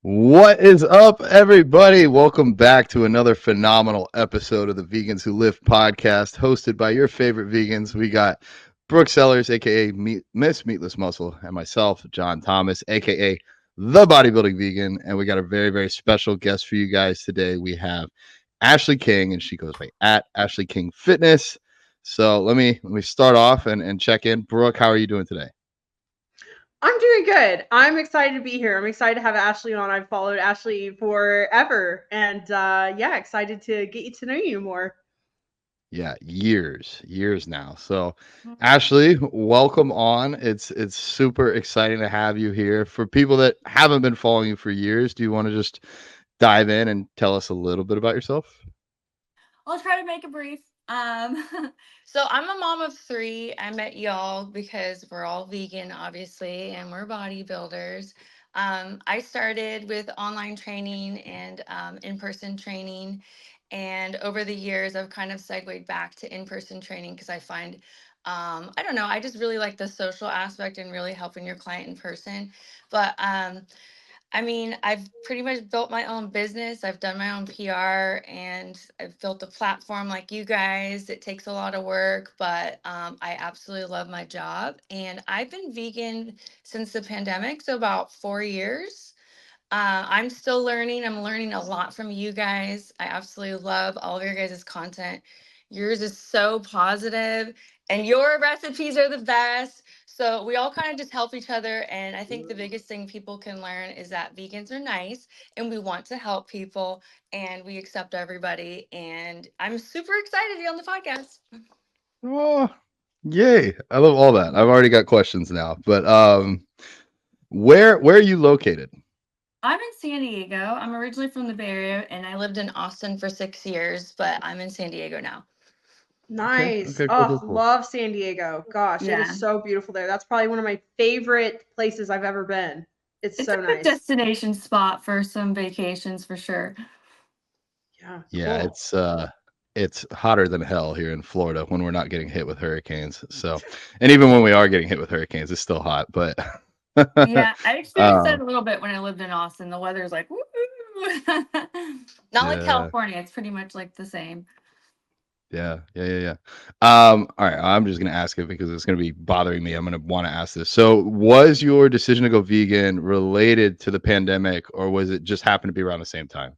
What is up, everybody? Welcome back to another phenomenal episode of the Vegans Who Live podcast, hosted by your favorite vegans. We got Brooke Sellers, aka Miss Meatless Muscle, and myself, John Thomas, aka the Bodybuilding Vegan. And we got a very, very special guest for you guys today. We have Ashley King, and she goes by at Ashley King Fitness. So let me start off and check in. Brooke, how are you doing today? I'm doing good. I'm excited to be here. I'm excited to have Ashley on. I've followed Ashley forever, and yeah, excited to get you to know you more. Yeah, years now. So, Mhm. Ashley, welcome on. It's super exciting to have you here. For people that haven't been following you for years, do you want to just dive in and tell us a little bit about yourself? I'll try to make it brief. So I'm a mom of three. I met y'all because we're all vegan, obviously, and we're bodybuilders. I started with online training and in-person training, and over the years, I've kind of segued back to in-person training because I find, I don't know, I just really like the social aspect and really helping your client in person. But I mean, I've pretty much built my own business. I've done my own PR and I've built a platform like you guys. It takes a lot of work, but I absolutely love my job. And I've been vegan since the pandemic, so about 4 years. I'm still learning. I'm learning a lot from you guys. I absolutely love all of your guys' content. Yours is so positive, and your recipes are the best. So we all kind of just help each other. And I think the biggest thing people can learn is that vegans are nice and we want to help people and we accept everybody. And I'm super excited to be on the podcast. Oh, yay. I love all that. I've already got questions now. But where are you located? I'm in San Diego. I'm originally from the Bay Area and I lived in Austin for 6 years, but I'm in San Diego now. Okay. Nice. Okay, cool, Oh, cool, cool. love San Diego. Gosh, it is Yeah. so beautiful there. That's probably one of my favorite places I've ever been. It's It's a so good nice. destination spot for some vacations for sure. Yeah, Yeah, cool. it's hotter than hell here in Florida when we're not getting hit with hurricanes. So, and even when we are getting hit with hurricanes, it's still hot, but Yeah, I experienced that um, a little bit when I lived in Austin. The weather's like, woo. Not like yeah, California. It's pretty much like the same. yeah. All right, I'm just gonna ask it because it's gonna be bothering me. I'm gonna want to ask this. So, was your decision to go vegan related to the pandemic, or was it just happened to be around the same time?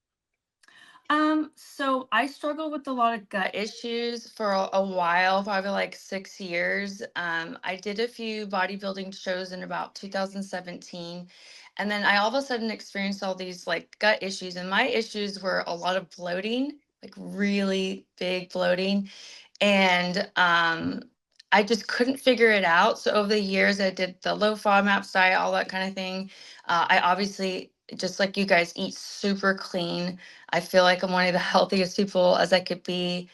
So I struggled with a lot of gut issues for a while, probably like 6 years. I did a few bodybuilding shows in about 2017, and then I all of a sudden experienced all these like gut issues, and my issues were a lot of bloating, like really big bloating, and I just couldn't figure it out. So over the years, I did the low FODMAPs diet, all that kind of thing. I obviously, just like you guys, eat super clean. I feel like I'm one of the healthiest people as I could be.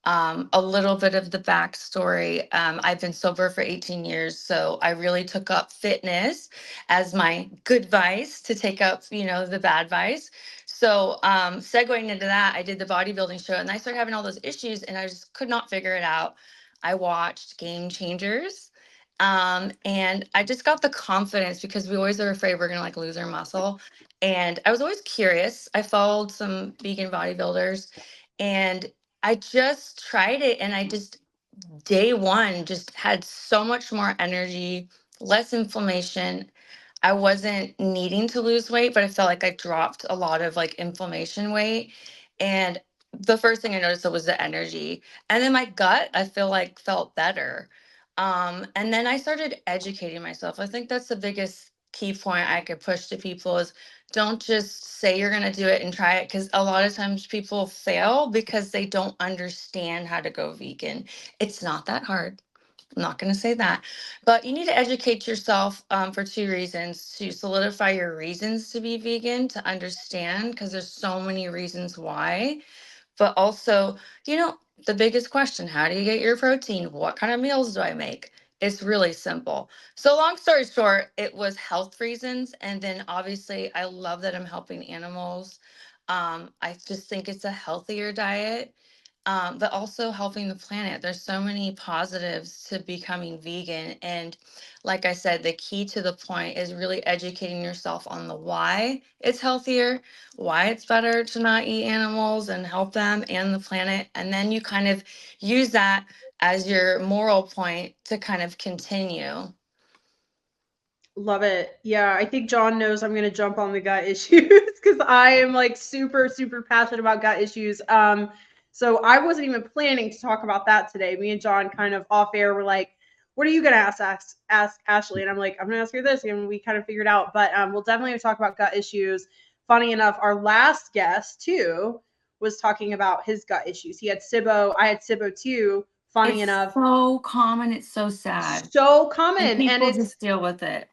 A little bit of the backstory. I've been sober for 18 years, so I really took up fitness as my good vice to take up, the bad vice. So, segueing into that, I did the bodybuilding show and I started having all those issues and I just could not figure it out. I watched Game Changers. And I just got the confidence because we always are afraid we're gonna like lose our muscle. And I was always curious. I followed some vegan bodybuilders and I just tried it and I just day one just had so much more energy, less inflammation. I wasn't needing to lose weight, but I felt like I dropped a lot of like inflammation weight. And the first thing I noticed was the energy. And then my gut, I feel like felt better. And then I started educating myself. I think that's the biggest key point I could push to people is don't just say you're going to do it and try it because a lot of times people fail because they don't understand how to go vegan. It's not that hard. I'm not going to say that, but you need to educate yourself for two reasons: to solidify your reasons to be vegan, to understand, because there's so many reasons why, but also, the biggest question: how do you get your protein? What kind of meals do I make? It's really simple. So, long story short, it was health reasons. And then obviously, I love that I'm helping animals. I just think it's a healthier diet. but also helping the planet. There's so many positives to becoming vegan. And like I said, the key to the point is really educating yourself on the why it's healthier, why it's better to not eat animals and help them and the planet. And then you kind of use that as your moral point to kind of continue. Love it. Yeah, I think John knows I'm gonna jump on the gut issues because I am like super, super passionate about gut issues. So I wasn't even planning to talk about that today. Me and John kind of off air were like, "What are you gonna ask Ashley?" And I'm like, "I'm gonna ask her this," and we kind of figured out. But we'll definitely talk about gut issues. Funny enough, our last guest too was talking about his gut issues. He had SIBO. I had SIBO too. Funny It's enough, so common. It's so sad. so And common, and people it's just deal with it.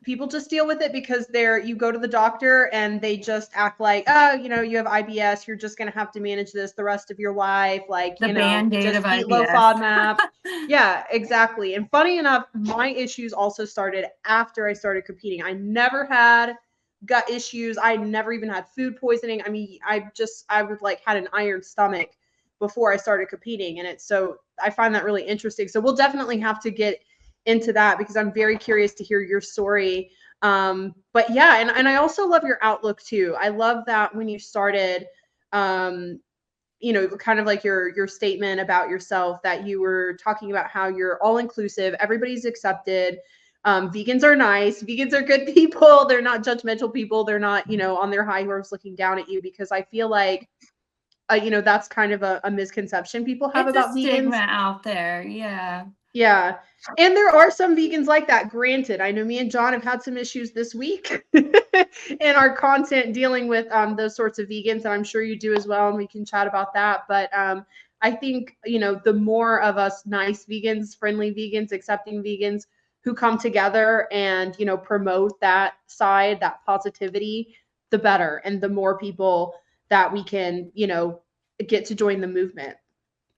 people just deal with it because you go to the doctor and they just act like, oh, you have IBS, you're just going to have to manage this the rest of your life, like, The Band-Aid just of eat low IBS. FODMAP. Yeah, exactly. And funny enough, my issues also started after I started competing. I never had gut issues. I never even had food poisoning. I mean, I would like had an iron stomach before I started competing, and I find that really interesting. So we'll definitely have to get into that because I'm very curious to hear your story. But yeah, and I also love your outlook too. I love that when you started, kind of like your statement about yourself, that you were talking about how you're all inclusive, everybody's accepted. Vegans are nice. Vegans are good people. They're not judgmental people. They're not, on their high horse looking down at you, because I feel like, that's kind of a misconception people have It's a about vegans. stigma out there. Yeah. Yeah. And there are some vegans like that. Granted, I know me and John have had some issues this week in our content dealing with those sorts of vegans, and I'm sure you do as well, and we can chat about that. But I think, the more of us nice vegans, friendly vegans, accepting vegans who come together and, promote that side, that positivity, the better. And the more people that we can, get to join the movement.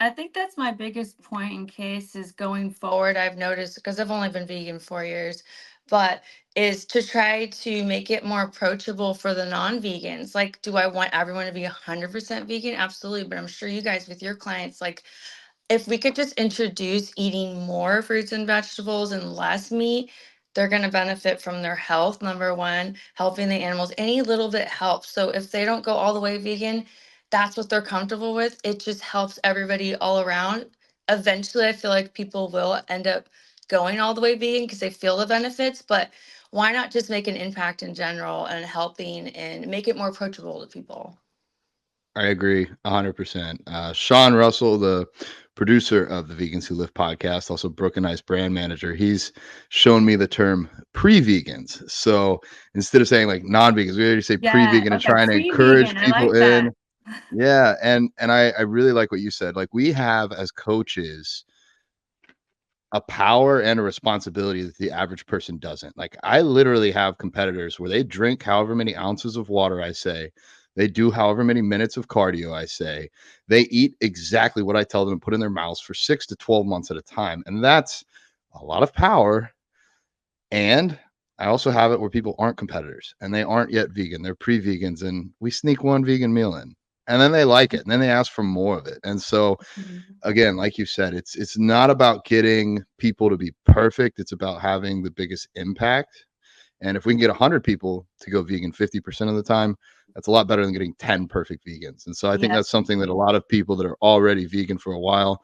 I think that's my biggest point in case is going forward. I've noticed, because I've only been vegan 4 years, but is to try to make it more approachable for the non-vegans. Like, do I want everyone to be 100% vegan? Absolutely. But I'm sure you guys with your clients, like, if we could just introduce eating more fruits and vegetables and less meat, they're going to benefit from their health, number one, helping the animals. Any little bit helps. So if they don't go all the way vegan, that's what they're comfortable with. It just helps everybody all around. Eventually, I feel like people will end up going all the way vegan because they feel the benefits, but why not just make an impact in general and helping and make it more approachable to people? I agree 100%. Sean Russell, the producer of the Vegans Who Live podcast, also Brooke and I's brand manager, he's shown me the term pre-vegans. So instead of saying like non-vegans, we already say pre-vegan and Okay, trying to encourage pre-vegan. I people like that. in. Yeah, and I really like what you said. Like, we have as coaches a power and a responsibility that the average person doesn't. Like, I literally have competitors where they drink however many ounces of water I say, they do however many minutes of cardio I say, they eat exactly what I tell them to put in their mouths for 6 to 12 months at a time. And that's a lot of power. And I also have it where people aren't competitors and they aren't yet vegan. They're pre-vegans, and we sneak one vegan meal in. And then they like it, and then they ask for more of it. And so again, like you said, it's not about getting people to be perfect. It's about having the biggest impact. And if we can get 100 people to go vegan 50% of the time, that's a lot better than getting 10 perfect vegans. And so I think Yes. that's something that a lot of people that are already vegan for a while,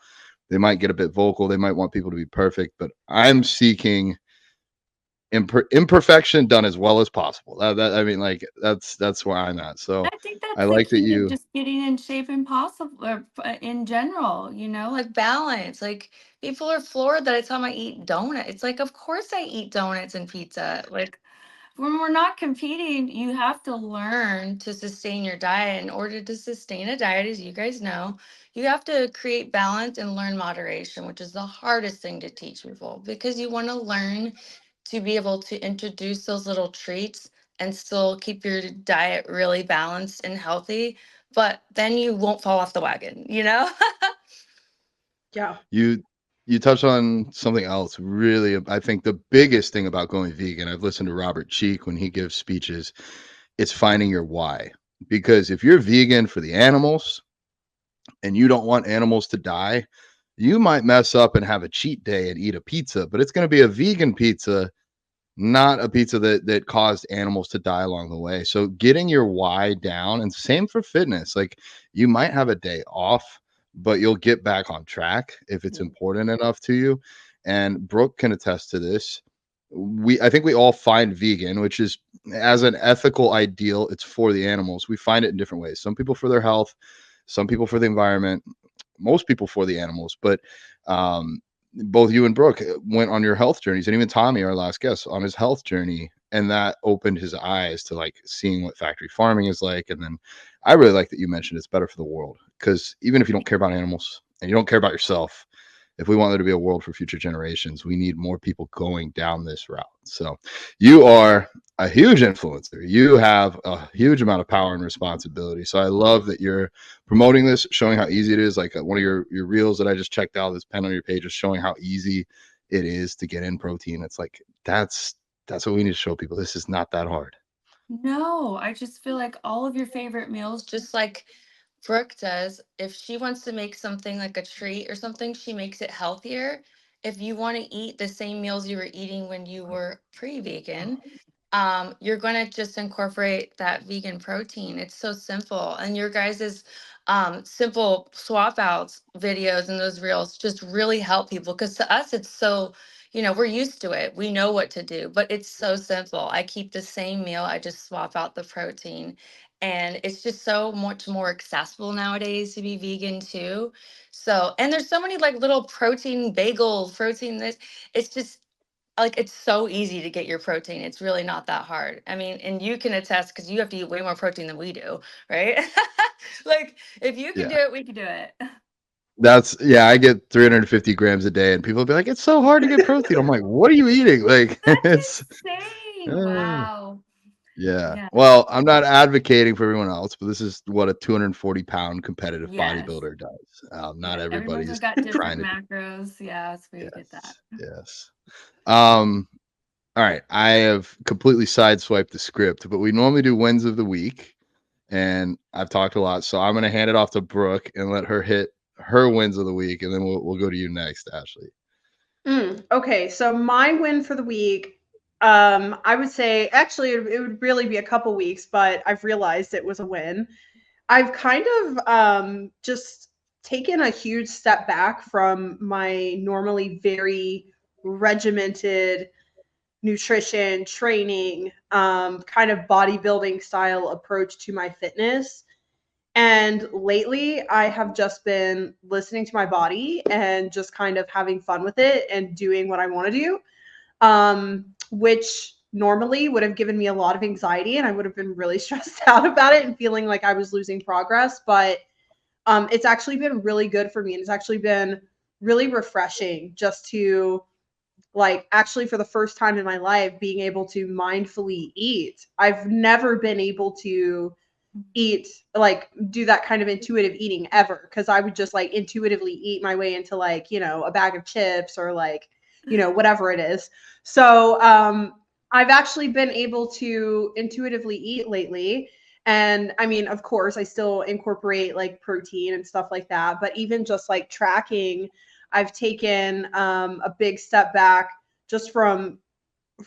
they might get a bit vocal. They might want people to be perfect, but I'm seeking imperfection done as well as possible. I mean, like, that's where I'm at. So I think I that's the like that key to you. just getting in shape and possible, or in general, like balance. Like, people are floored that I tell them I eat donuts. It's like, of course I eat donuts and pizza. Like, when we're not competing, you have to learn to sustain your diet. In order to sustain a diet, as you guys know, you have to create balance and learn moderation, which is the hardest thing to teach people, because you want to learn to be able to introduce those little treats and still keep your diet really balanced and healthy, but then you won't fall off the wagon, Yeah. You touched on something else. Really, I think the biggest thing about going vegan, I've listened to Robert Cheek when he gives speeches, it's finding your why. Because if you're vegan for the animals, and you don't want animals to die, you might mess up and have a cheat day and eat a pizza, but it's going to be a vegan pizza, not a pizza that caused animals to die along the way. So getting your why down, and same for fitness. Like, you might have a day off, but you'll get back on track if it's important enough to you. And Brooke can attest to this. I think we all find vegan, which is, as an ethical ideal, it's for the animals. We find it in different ways. Some people for their health, some people for the environment, most people for the animals. But both you and Brooke went on your health journeys, and even Tommy, our last guest, on his health journey, and that opened his eyes to like seeing what factory farming is like. And then I really like that you mentioned it's better for the world, because even if you don't care about animals and you don't care about yourself, if we want there to be a world for future generations, we need more people going down this route. So you are a huge influencer. You have a huge amount of power and responsibility. So I love that you're promoting this, showing how easy it is. Like one of your reels that I just checked out, this pen on your page is showing how easy it is to get in protein. It's like, that's what we need to show people. This is not that hard. No, I just feel like all of your favorite meals, just like Brooke does, if she wants to make something like a treat or something, she makes it healthier. If you want to eat the same meals you were eating when you were pre-vegan, you're going to just incorporate that vegan protein. It's so simple. And your guys's simple swap outs videos and those reels just really help people, because to us, it's so, we're used to it. We know what to do, but it's so simple. I keep the same meal. I just swap out the protein. And it's just so much more accessible nowadays to be vegan too. So, and there's so many like little protein bagels, protein this. It's just, like, it's so easy to get your protein. It's really not that hard. I mean, and you can attest because you have to eat way more protein than we do, right? Like, if you can Yeah. do it, we can do it. I get 350 grams a day, and people will be like, it's so hard to get protein. I'm like, what are you eating? Like, it's That's insane. uh, Wow. yeah. Yeah. Well, I'm not advocating for everyone else, but this is what a 240-pound competitive Yes. bodybuilder does. Not Yeah. Everyone's everybody's got different trying to do. macros. Yes, we get that. Yes. Yes. Um, all right. I have completely sideswiped the script, but we normally do wins of the week, and I've talked a lot, so I'm going to hand it off to Brooke and let her hit her wins of the week, and then we'll go to you next, Ashley. Okay, so my win for the week, I would say actually it would really be a couple weeks, but I've realized it was a win. I've kind of just taken a huge step back from my normally very regimented nutrition, training, kind of bodybuilding style approach to my fitness. And lately, I have just been listening to my body and just kind of having fun with it and doing what I want to do, which normally would have given me a lot of anxiety and I would have been really stressed out about it and feeling like I was losing progress. But it's actually been really good for me. And it's actually been really refreshing just to, like, actually for the first time in my life, being able to mindfully eat. I've never been able to eat, like, do that kind of intuitive eating ever, because I would just like intuitively eat my way into, like, a bag of chips or like, whatever it is. So I've actually been able to intuitively eat lately. And I mean, of course, I still incorporate like protein and stuff like that, but even just like tracking, I've taken a big step back just from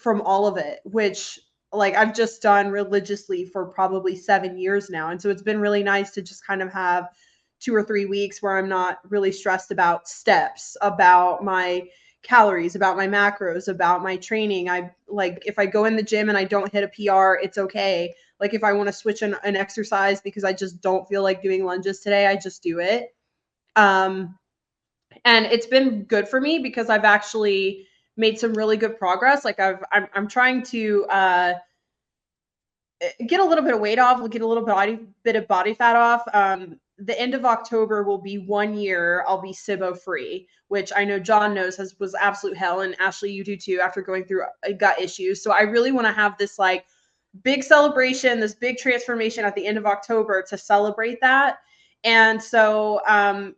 all of it, which, like, I've just done religiously for probably 7 years now. And so it's been really nice to just kind of have 2 or 3 weeks where I'm not really stressed about steps, about my calories, about my macros, about my training. I, like, if I go in the gym and I don't hit a PR, it's okay. Like, if I want to switch an exercise because I just don't feel like doing lunges today, I just do it. Um, and it's been good for me because I've actually made some really good progress. Like, I'm trying to get a little bit of weight off, get a little bit of body fat off. The end of October will be 1 year. I'll be SIBO free, which I know John knows was absolute hell, and Ashley, you do too, after going through gut issues. So I really want to have this like big celebration, this big transformation at the end of October to celebrate that. And so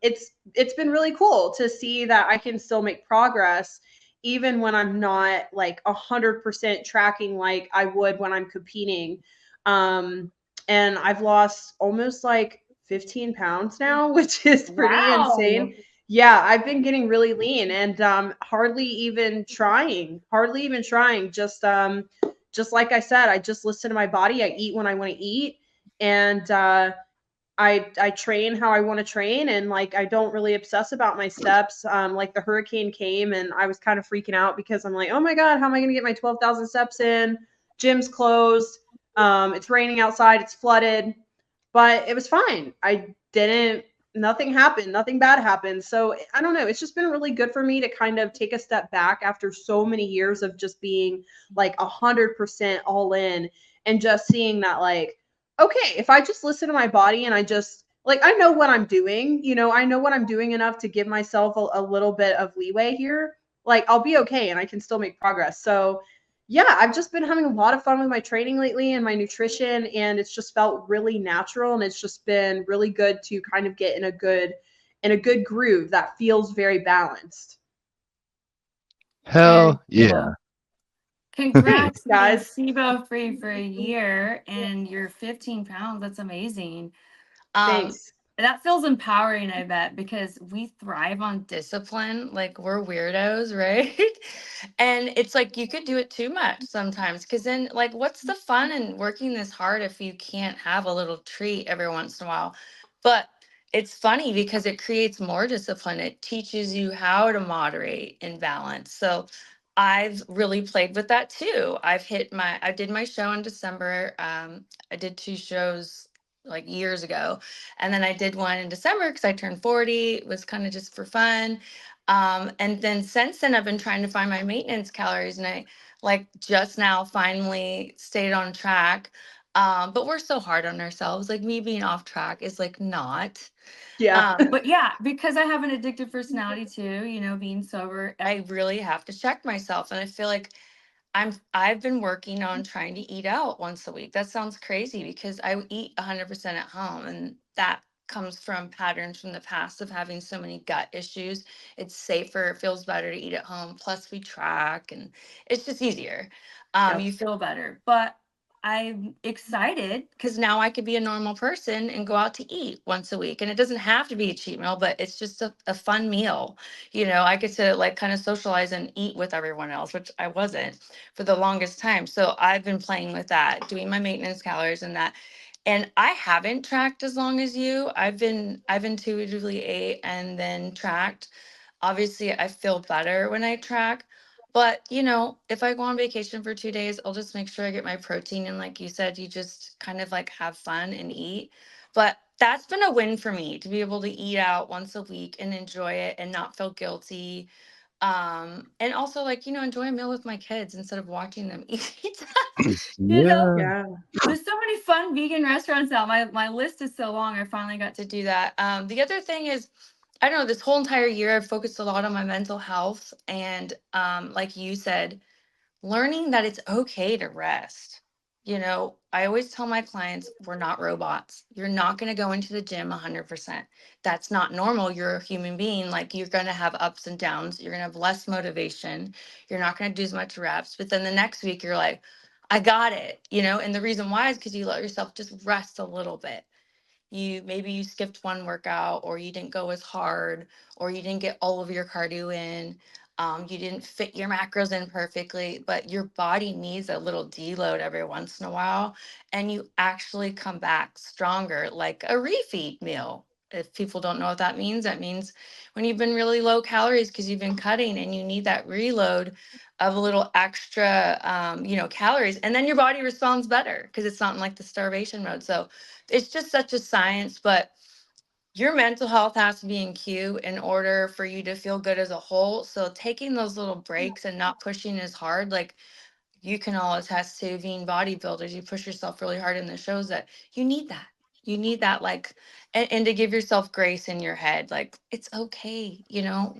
it's been really cool to see that I can still make progress even when I'm not like 100% tracking like I would when I'm competing. And I've lost almost like 15 pounds now, which is pretty Wow. insane. Yeah, I've been getting really lean and hardly even trying. Just like I said, I just listen to my body. I eat when I want to eat, and I train how I want to train, and like I don't really obsess about my steps. Like the hurricane came and I was kind of freaking out because I'm like, oh my God, how am I gonna get my 12,000 steps in? Gym's closed. It's raining outside, it's flooded, but it was fine. Nothing happened, nothing bad happened. So I don't know. It's just been really good for me to kind of take a step back after so many years of just being like 100% all in, and just seeing that like, okay, if I just listen to my body and I just like, I know what I'm doing, I know what I'm doing enough to give myself a little bit of leeway here. Like, I'll be okay and I can still make progress. So, yeah, I've just been having a lot of fun with my training lately and my nutrition, and it's just felt really natural, and it's just been really good to kind of get in a good groove that feels very balanced. Very Hell yeah. cool. Congrats Thanks, on being guys. SIBO free for a year and you're 15 pounds. That's amazing. Um, Thanks. that feels empowering, I bet, because we thrive on discipline. Like we're weirdos, right? And it's like you could do it too much sometimes. Cause then like what's the fun in working this hard if you can't have a little treat every once in a while? But it's funny because it creates more discipline. It teaches you how to moderate and balance. So I've really played with that too. I did my show in December. I did 2 shows like years ago. And then I did one in December because I turned 40. It was kind of just for fun. And then since then, I've been trying to find my maintenance calories, and I like just now finally stayed on track. But we're so hard on ourselves. Like me being off track is like not. Yeah. But yeah, because I have an addictive personality too, being sober, I really have to check myself. And I feel like I've been working on trying to eat out once a week. That sounds crazy because I eat 100% at home, and that comes from patterns from the past of having so many gut issues. It's safer, it feels better to eat at home. Plus we track and it's just easier. Yep. You feel better. But I'm excited because now I could be a normal person and go out to eat once a week. And it doesn't have to be a cheat meal, but it's just a fun meal. I get to like kind of socialize and eat with everyone else, which I wasn't for the longest time. So I've been playing with that, doing my maintenance calories and that. And I haven't tracked as long as you. I've intuitively ate and then tracked. Obviously, I feel better when I track. But, if I go on vacation for 2 days, I'll just make sure I get my protein. And like you said, you just kind of like have fun and eat. But that's been a win for me to be able to eat out once a week and enjoy it and not feel guilty, and also like, enjoy a meal with my kids instead of watching them eat. you know, Yeah. Yeah. there's so many fun vegan restaurants out. My list is so long. I finally got to do that. The other thing is, I don't know, this whole entire year I've focused a lot on my mental health and like you said, learning that it's okay to rest. I always tell my clients, we're not robots. You're not going to go into the gym 100%. That's not normal. You're a human being. Like you're going to have ups and downs. You're going to have less motivation. You're not going to do as much reps. But then the next week, you're like, I got it. And the reason why is because you let yourself just rest a little bit. Maybe you skipped one workout, or you didn't go as hard, or you didn't get all of your cardio in. You didn't fit your macros in perfectly, but your body needs a little deload every once in a while, and you actually come back stronger, like a refeed meal. If people don't know what that means when you've been really low calories because you've been cutting and you need that reload of a little extra, calories, and then your body responds better because it's not in like the starvation mode. So it's just such a science, but your mental health has to be in queue in order for you to feel good as a whole. So taking those little breaks and not pushing as hard, like you can all attest to being bodybuilders, you push yourself really hard in the shows that you need that. You need that, like, and to give yourself grace in your head, like, it's okay.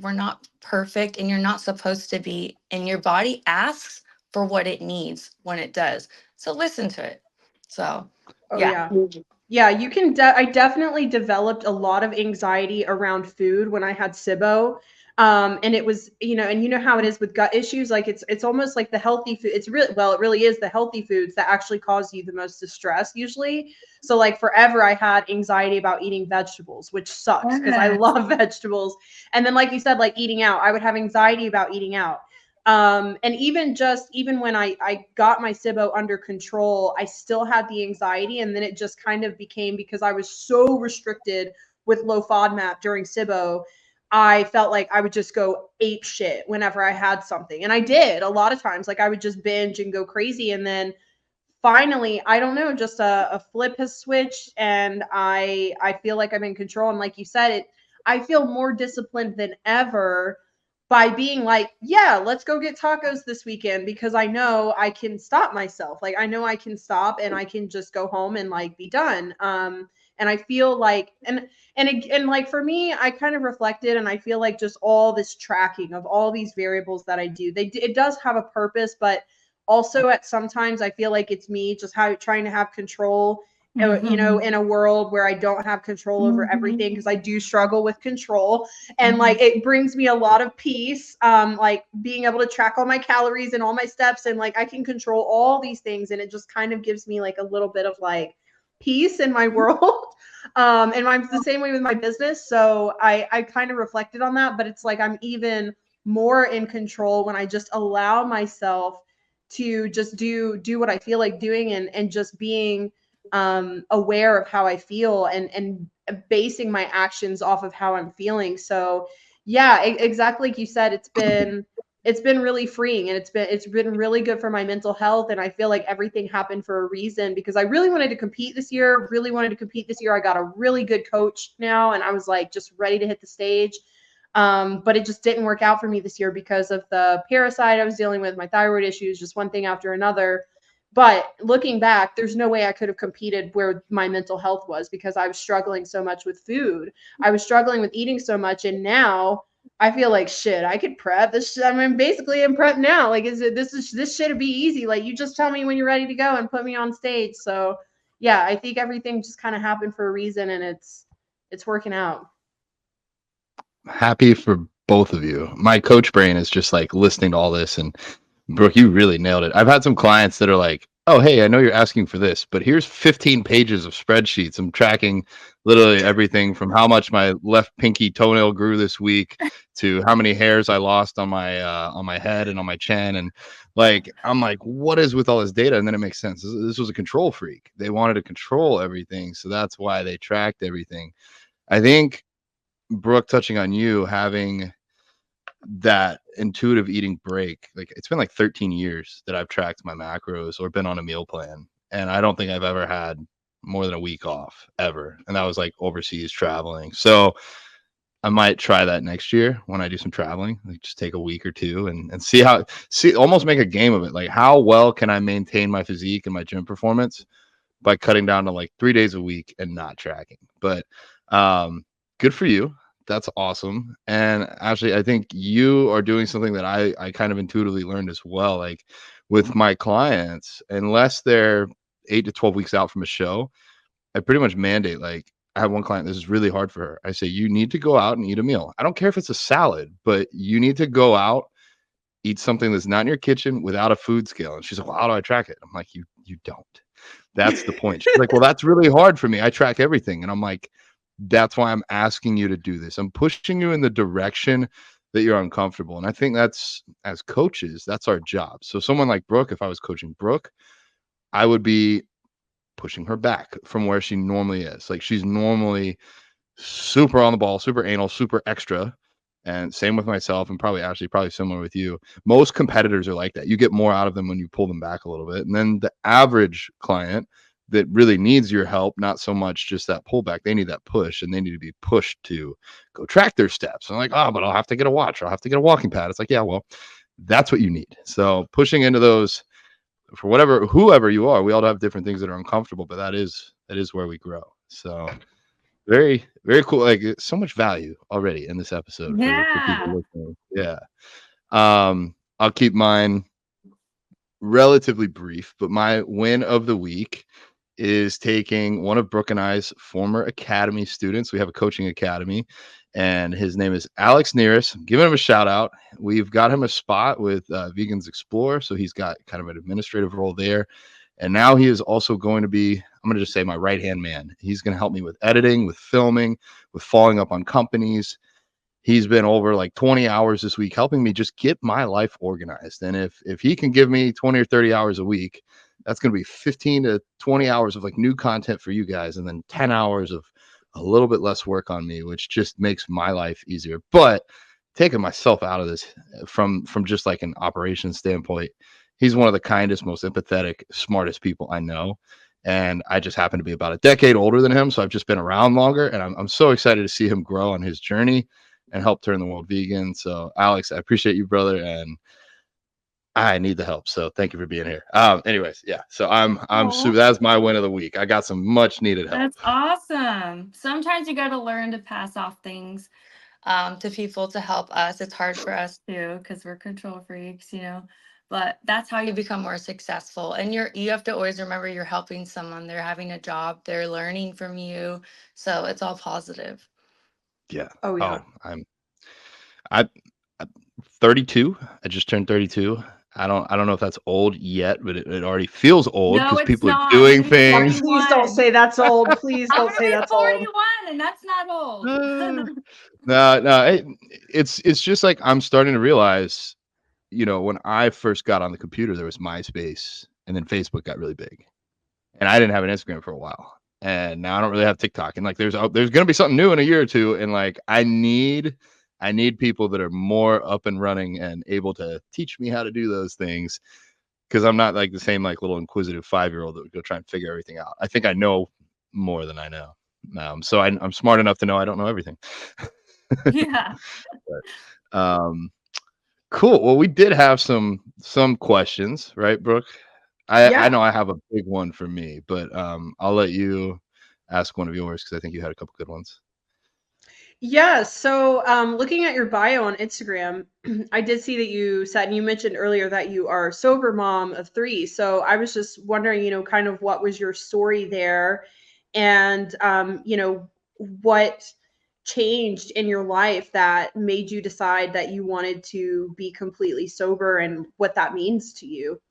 We're not perfect and you're not supposed to be. And your body asks for what it needs when it does. So listen to it. So, Oh yeah. yeah. Yeah, I definitely developed a lot of anxiety around food when I had SIBO. And it was, and you know how it is with gut issues, like it's almost like the healthy food. It really is the healthy foods that actually cause you the most distress usually. So like forever I had anxiety about eating vegetables, which sucks because I love vegetables. And then like you said, like eating out, I would have anxiety about eating out. And even when I got my SIBO under control, I still had the anxiety. And then it just kind of became, because I was so restricted with low FODMAP during SIBO, I felt like I would just go ape shit whenever I had something. And I did a lot of times. Like I would just binge and go crazy. And then finally, I don't know, just a flip has switched and I feel like I'm in control. And like you said, I feel more disciplined than ever by being like, yeah, let's go get tacos this weekend, because I know I can stop myself. Like I know I can stop and I can just go home and like be done. And I feel like, and like for me, I kind of reflected and I feel like just all this tracking of all these variables that I do, it does have a purpose, but also at sometimes I feel like it's me just trying to have control, you know, in a world where I don't have control over everything, because I do struggle with control. And like it brings me a lot of peace, like being able to track all my calories and all my steps, and like I can control all these things, and it just kind of gives me like a little bit of like peace in my world. And I'm the same way with my business. So I kind of reflected on that, but it's like I'm even more in control when I just allow myself to just do what I feel like doing, and just being aware of how I feel, and basing my actions off of how I'm feeling. So yeah, exactly like you said, it's been really freeing, and it's been really good for my mental health. And I feel like everything happened for a reason, because I really wanted to compete this year, I got a really good coach now, and I was like just ready to hit the stage. But it just didn't work out for me this year because of the parasite I was dealing with, my thyroid issues, just one thing after another. But looking back, there's no way I could have competed where my mental health was, because I was struggling so much with food. I was struggling with eating so much. And now I feel like shit, I could prep this. I mean, basically in prep now. Like, this should be easy. Like, you just tell me when you're ready to go and put me on stage. So yeah, I think everything just kind of happened for a reason, and it's working out. Happy for both of you. My coach brain is just like listening to all this, and Brooke, you really nailed it. I've had some clients that are like, oh, hey, I know you're asking for this, but here's 15 pages of spreadsheets. I'm tracking literally everything from how much my left pinky toenail grew this week to how many hairs I lost on my head and on my chin. And like, I'm like, what is with all this data? And then it makes sense. This was a control freak. They wanted to control everything. So that's why they tracked everything. I think, Brooke, touching on you having that intuitive eating break, like it's been like 13 years that I've tracked my macros or been on a meal plan, and I don't think I've ever had more than a week off ever, and that was like overseas traveling. So I might try that next year when I do some traveling, like just take a week or two and see almost make a game of it. Like, how well can I maintain my physique and my gym performance by cutting down to like 3 days a week and not tracking? But good for you. That's awesome. And actually, I think you are doing something that I kind of intuitively learned as well. Like with my clients, unless they're 8 to 12 weeks out from a show, I pretty much mandate, like, I have one client, this is really hard for her. I say, you need to go out and eat a meal. I don't care if it's a salad, but you need to go out, eat something that's not in your kitchen without a food scale. And she's like, well, how do I track it? I'm like, you don't. That's the point. She's like, well, that's really hard for me. I track everything. And I'm like, that's why I'm asking you to do this. I'm pushing you in the direction that you're uncomfortable. And I think that's, as coaches, that's our job. So someone like Brooke, if I was coaching Brooke, I would be pushing her back from where she normally is. Like, she's normally super on the ball, super anal, super extra. And same with myself, and probably Ashley, probably similar with you. Most competitors are like that. You get more out of them when you pull them back a little bit. And then the average client that really needs your help, not so much just that pullback, they need that push, and they need to be pushed to go track their steps. And like, oh, but I'll have to get a watch, or I'll have to get a walking pad. It's like, yeah, well, that's what you need. So pushing into those, for whoever you are, we all have different things that are uncomfortable, but that is where we grow. So very, very cool. Like, so much value already in this episode for people listening. Yeah. I'll keep mine relatively brief, but my win of the week is taking one of Brooke and I's former academy students. We have a coaching academy, and his name is Alex Nearest. I'm giving him a shout out. We've got him a spot with Vegans Explore, so he's got kind of an administrative role there. And now he is also going to be I'm going to just say my right hand man. He's going to help me with editing, with filming, with following up on companies. He's been over like 20 hours this week helping me just get my life organized. And if he can give me 20 or 30 hours a week, that's going to be 15 to 20 hours of like new content for you guys, and then 10 hours of a little bit less work on me, which just makes my life easier. But taking myself out of this from just like an operations standpoint, he's one of the kindest, most empathetic, smartest people I know. And I just happen to be about a decade older than him, so I've just been around longer, and I'm so excited to see him grow on his journey and help turn the world vegan. So Alex, I appreciate you, brother, and I need the help. So thank you for being here. Anyways, yeah. So I'm Aw. super. That's my win of the week. I got some much needed help. That's awesome. Sometimes you got to learn to pass off things to people to help us. It's hard for us too because we're control freaks, you know. But that's how you become more successful. And you have to always remember you're helping someone. They're having a job. They're learning from you. So it's all positive. Yeah. Oh yeah. Oh, I, I'm 32. I just turned 32. I don't know if that's old yet, but it already feels old No, because it's people are not. I'm doing gonna be Yeah, things. please don't 41. say that's old. Please I'm don't gonna say be that's old. 41, and that's not old. Uh, no, it's just like I'm starting to realize, when I first got on the computer, there was MySpace, and then Facebook got really big, and I didn't have an Instagram for a while, and now I don't really have TikTok, and like there's gonna be something new in a year or two, and like I need people that are more up and running and able to teach me how to do those things, because I'm not like the same like little inquisitive 5-year-old that would go try and figure everything out. I think I know more than I know. So I'm smart enough to know I don't know everything. Yeah. But, cool. Well, we did have some questions, right, Brooke? I Yeah. know I have a big one for me, but I'll let you ask one of yours because I think you had a couple good ones. Yeah. So, looking at your bio on Instagram, I did see that you said, and you mentioned earlier that you are a sober mom of three. So, I was just wondering, kind of what was your story there, and what changed in your life that made you decide that you wanted to be completely sober, and what that means to you.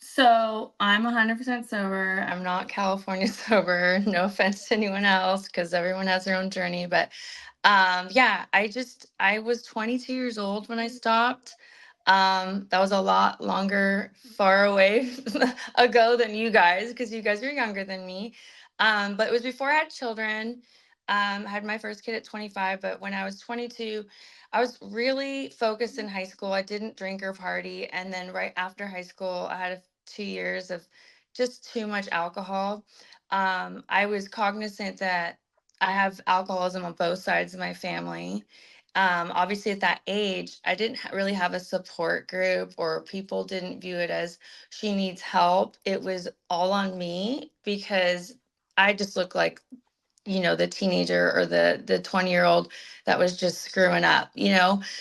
So I'm 100% sober. I'm not California sober. No offense to anyone else, because everyone has their own journey. But yeah, I was 22 years old when I stopped. That was a lot longer, far away ago than you guys, because you guys are younger than me. But it was before I had children. I had my first kid at 25, but when I was 22, I was really focused in high school. I didn't drink or party. And then right after high school, I had 2 years of just too much alcohol. I was cognizant that I have alcoholism on both sides of my family. Obviously, at that age, I didn't really have a support group, or people didn't view it as she needs help. It was all on me because I just looked like, the teenager or the 20-year-old that was just screwing up,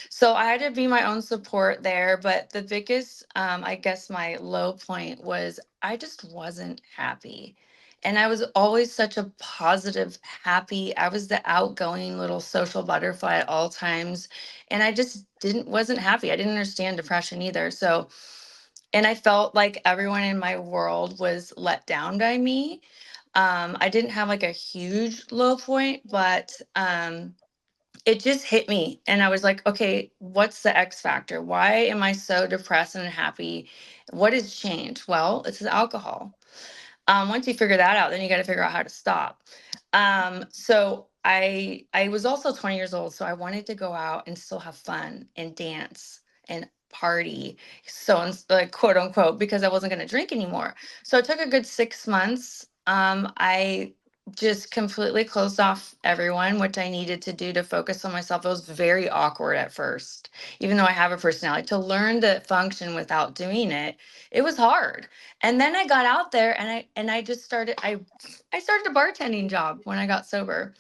so I had to be my own support there. But the biggest, I guess, my low point was I just wasn't happy. And I was always such a positive, happy. I was the outgoing little social butterfly at all times, and I just wasn't happy. I didn't understand depression either. So, and I felt like everyone in my world was let down by me. I didn't have like a huge low point, but it just hit me. And I was like, okay, what's the X factor? Why am I so depressed and unhappy? What has changed? Well, it's the alcohol. Once you figure that out, then you got to figure out how to stop. So I was also 20 years old, so I wanted to go out and still have fun and dance and party, so like, quote unquote, because I wasn't going to drink anymore. So it took a good 6 months. I just completely closed off everyone, which I needed to do to focus on myself. It was very awkward at first, even though I have a personality. To learn to function without doing it, it was hard. And then I got out there, and I just started I started a bartending job when I got sober.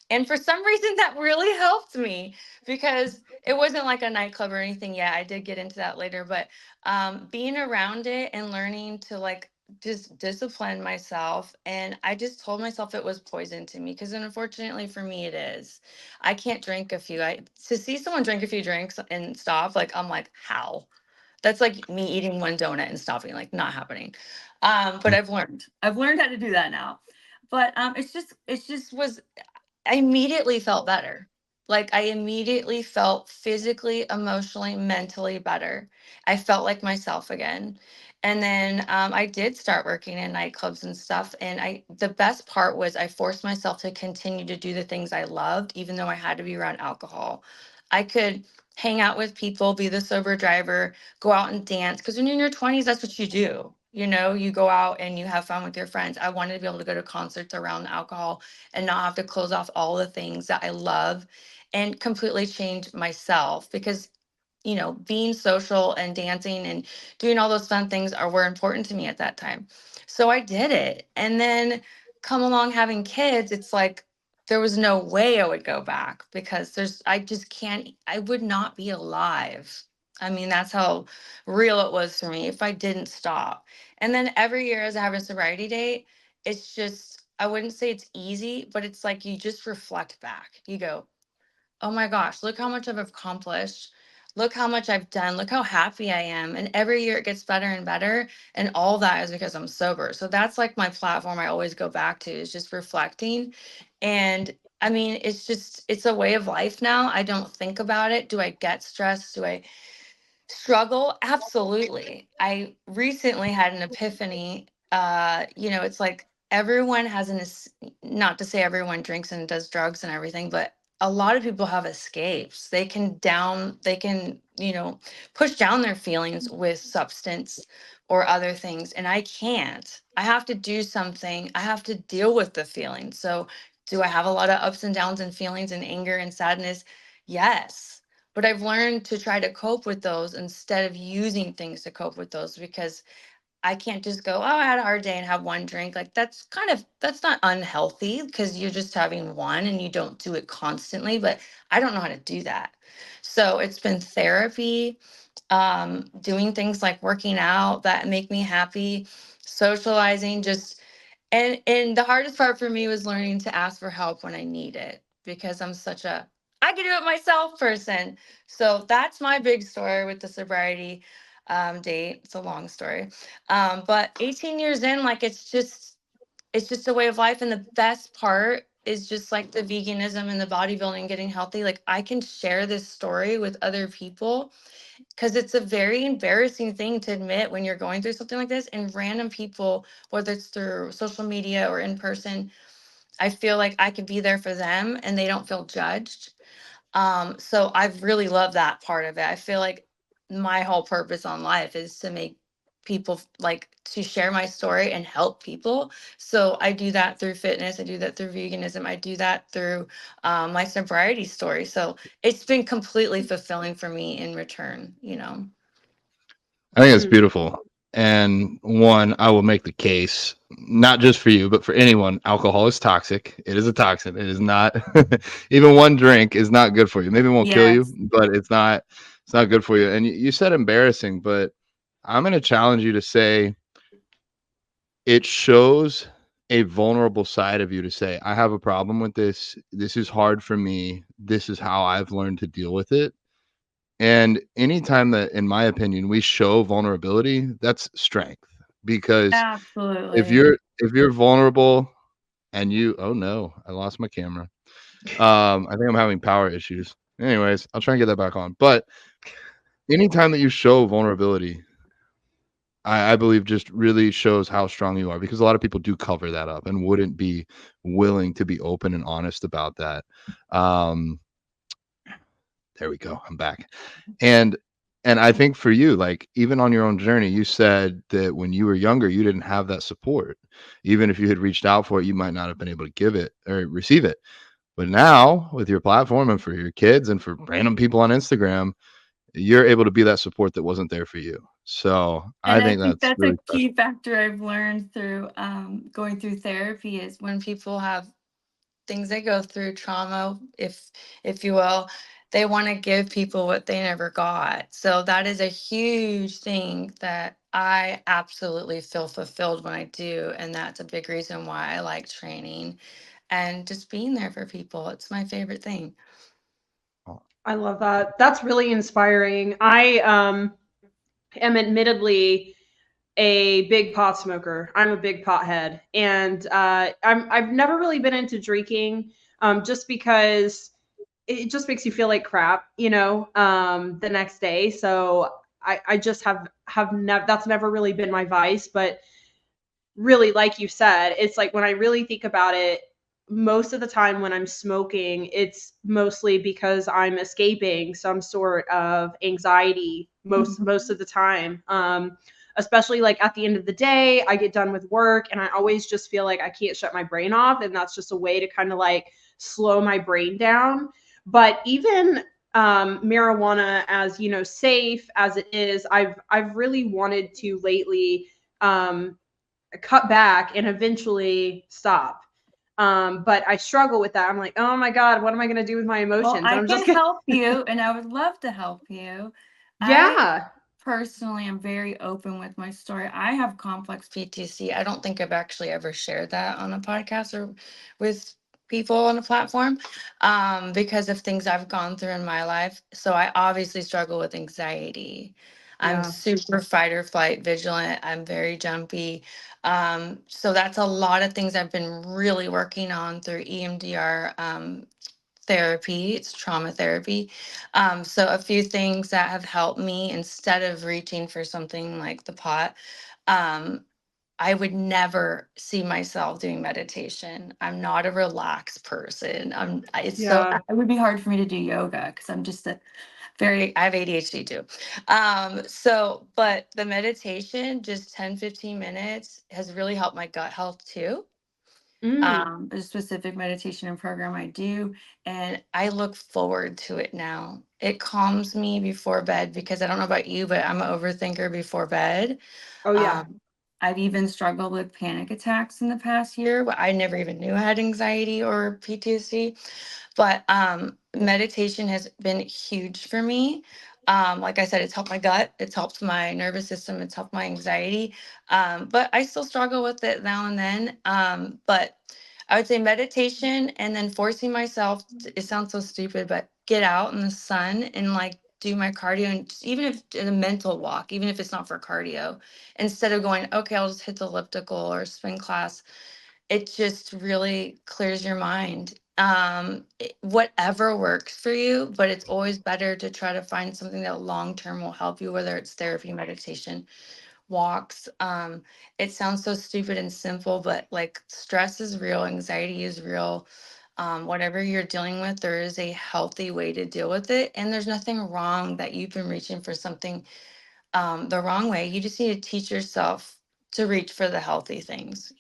And for some reason that really helped me, because it wasn't like a nightclub or anything yet. I did get into that later, but being around it and learning to like just discipline myself. And I just told myself it was poison to me, because unfortunately for me it is. I can't drink a few. To see someone drink a few drinks and stop, like, I'm like, how? That's like me eating one donut and stopping, like not happening. But I've learned how to do that now. But it's just was I immediately felt better. Like I immediately felt physically, emotionally, mentally better. I felt like myself again. And then I did start working in nightclubs and stuff. And the best part was I forced myself to continue to do the things I loved, even though I had to be around alcohol. I could hang out with people, be the sober driver, go out and dance. Because when you're in your 20s, that's what you do. You know, you go out and you have fun with your friends. I wanted to be able to go to concerts around alcohol and not have to close off all the things that I love and completely change myself because being social and dancing and doing all those fun things were important to me at that time. So I did it. And then come along having kids, it's like there was no way I would go back because I just can't, I would not be alive. I mean, that's how real it was for me if I didn't stop. And then every year as I have a sobriety date, it's just, I wouldn't say it's easy, but it's like you just reflect back. You go, oh my gosh, look how much I've accomplished. Look how much I've done. Look how happy I am. And every year it gets better and better. And all that is because I'm sober. So that's like my platform I always go back to is just reflecting. And I mean, it's a way of life now. I don't think about it. Do I get stressed? Do I struggle? Absolutely. I recently had an epiphany. It's like everyone has not to say everyone drinks and does drugs and everything, but a lot of people have escapes. They can push down their feelings with substance or other things. And I can't. I have to do something. I have to deal with the feelings. So do I have a lot of ups and downs and feelings and anger and sadness? Yes, but I've learned to try to cope with those instead of using things to cope with those because I can't just go, oh, I had a hard day and have one drink. Like that's not unhealthy because you're just having one and you don't do it constantly. But I don't know how to do that. So it's been therapy, doing things like working out that make me happy, socializing, just and the hardest part for me was learning to ask for help when I need it because I'm such a I can do it myself person. So that's my big story with the sobriety date. It's a long story. But 18 years in, like it's just a way of life. And the best part is just like the veganism and the bodybuilding getting healthy. Like I can share this story with other people because it's a very embarrassing thing to admit when you're going through something like this and random people, whether it's through social media or in person, I feel like I could be there for them and they don't feel judged. So I've really loved that part of it. I feel like my whole purpose on life is to make people like to share my story and help people. So I do that through fitness. I do that through veganism. I do that through my sobriety story. So it's been completely fulfilling for me in return. I think it's Mm. beautiful. And one, I will make the case, not just for you, but for anyone. Alcohol is toxic. It is a toxin. It is not even one drink is not good for you. Maybe it won't kill you, Yes. but it's not good for you. And you said embarrassing, but I'm going to challenge you to say it shows a vulnerable side of you to say, I have a problem with this. This is hard for me. This is how I've learned to deal with it. And anytime that, in my opinion, we show vulnerability, that's strength. Because Absolutely. if you're vulnerable and you oh no, I lost my camera. I think I'm having power issues. Anyways, I'll try and get that back on. But anytime that you show vulnerability, I believe just really shows how strong you are because a lot of people do cover that up and wouldn't be willing to be open and honest about that. Um, there we go. I'm back. And and I think for you, like even on your own journey, you said that when you were younger, you didn't have that support. Even if you had reached out for it, you might not have been able to give it or receive it. But now with your platform and for your kids and for random people on Instagram, you're able to be that support that wasn't there for you. So I And I think think that's that's a really special. key factor I've learned through going through therapy is when people have things they go through, trauma, if you will, they want to give people what they never got. So that is a huge thing that I absolutely feel fulfilled when I do. And that's a big reason why I like training and just being there for people. It's my favorite thing. Oh, I love that. That's really inspiring. am admittedly a big pot smoker. I'm a big pothead, and I've never really been into drinking, just because it just makes you feel like crap, the next day. So I just have never, that's never really been my vice. But really, like you said, it's like when I really think about it, most of the time when I'm smoking, it's mostly because I'm escaping some sort of anxiety most of the time. Especially like at the end of the day, I get done with work and I always just feel like I can't shut my brain off, and that's just a way to kind of like slow my brain down. But even marijuana, as safe as it is, I've really wanted to lately um, cut back and eventually stop. But I struggle with that. I'm like, oh my God, what am I going to do with my emotions? Well, And I I'm just can gonna, help you, and I would love to help you. I yeah, personally am very open with my story. I have complex PTC. I don't think I've actually ever shared that on a podcast or with people on a platform, because of things I've gone through in my life. So I obviously struggle with anxiety. I'm yeah. super fight or flight vigilant. I'm very jumpy. So that's a lot of things I've been really working on through EMDR therapy. It's trauma therapy. So a few things that have helped me instead of reaching for something like the pot. Um, I would never see myself doing meditation. I'm not a relaxed person. Yeah. It would be hard for me to do yoga because I'm just I have ADHD too. But the meditation, just 10-15 minutes, has really helped my gut health too. Mm. A specific meditation and program I do, and I look forward to it now. It calms me before bed because I don't know about you, but I'm an overthinker before bed. Oh yeah. Um, I've even struggled with panic attacks in the past year, but I never even knew I had anxiety or PTSD. But meditation has been huge for me. Like I said, it's helped my gut, it's helped my nervous system, it's helped my anxiety. But I still struggle with it now and then. But I would say meditation and then forcing myself, it sounds so stupid, but get out in the sun and like do my cardio, and even if in a mental walk, even if it's not for cardio, instead of going, okay, I'll just hit the elliptical or spin class, it just really clears your mind. Whatever works for you, but it's always better to try to find something that long term will help you, whether it's therapy, meditation, walks. It sounds so stupid and simple, but like stress is real, anxiety is real. Whatever you're dealing with, there is a healthy way to deal with it. And there's nothing wrong that you've been reaching for something the wrong way. You just need to teach yourself to reach for the healthy things.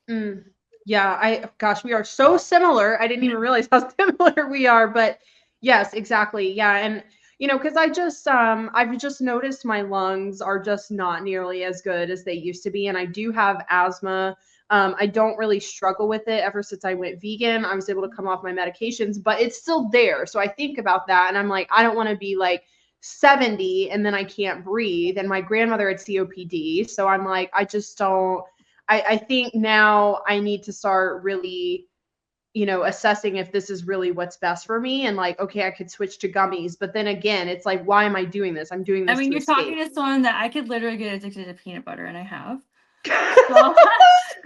Mm. Yeah, gosh, we are so similar. I didn't even realize how similar we are, but yes, exactly. Yeah, and because I've just noticed my lungs are just not nearly as good as they used to be, and I do have asthma. I don't really struggle with it ever since I went vegan. I was able to come off my medications, but it's still there. So I think about that and I'm like, I don't want to be like 70 and then I can't breathe. And my grandmother had COPD. So I'm like, I just don't I think now I need to start really, assessing if this is really what's best for me. And like, okay, I could switch to gummies. But then again, it's like, why am I doing this? I'm doing I this mean, to you're talking escape. to someone that I could literally get addicted to peanut butter, and I have. So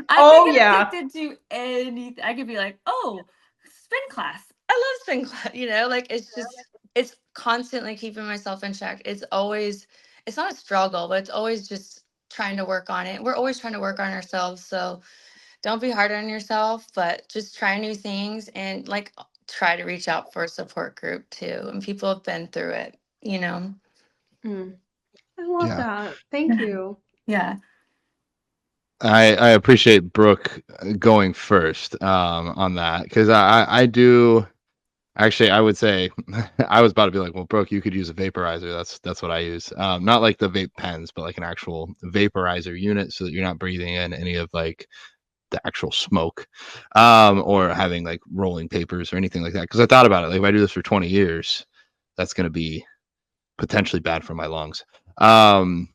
I Oh, could get yeah. addicted to anything. I could be like, oh, spin class. I love spin class. Like it's constantly keeping myself in check. It's not a struggle, but it's always just trying to work on it. We're always trying to work on ourselves. So don't be hard on yourself, but just try new things and like try to reach out for a support group too. And people have been through it. Mm, I love Yeah. that. Thank you. Yeah. I appreciate Brooke going first on that, because I do actually. I would say I was about to be like, well, Brooke, you could use a vaporizer. That's what I use. Not like the vape pens, but like an actual vaporizer unit, so that you're not breathing in any of like the actual smoke, or having like rolling papers or anything like that. Because I thought about it, like if I do this for 20 years, that's going to be potentially bad for my lungs. Um,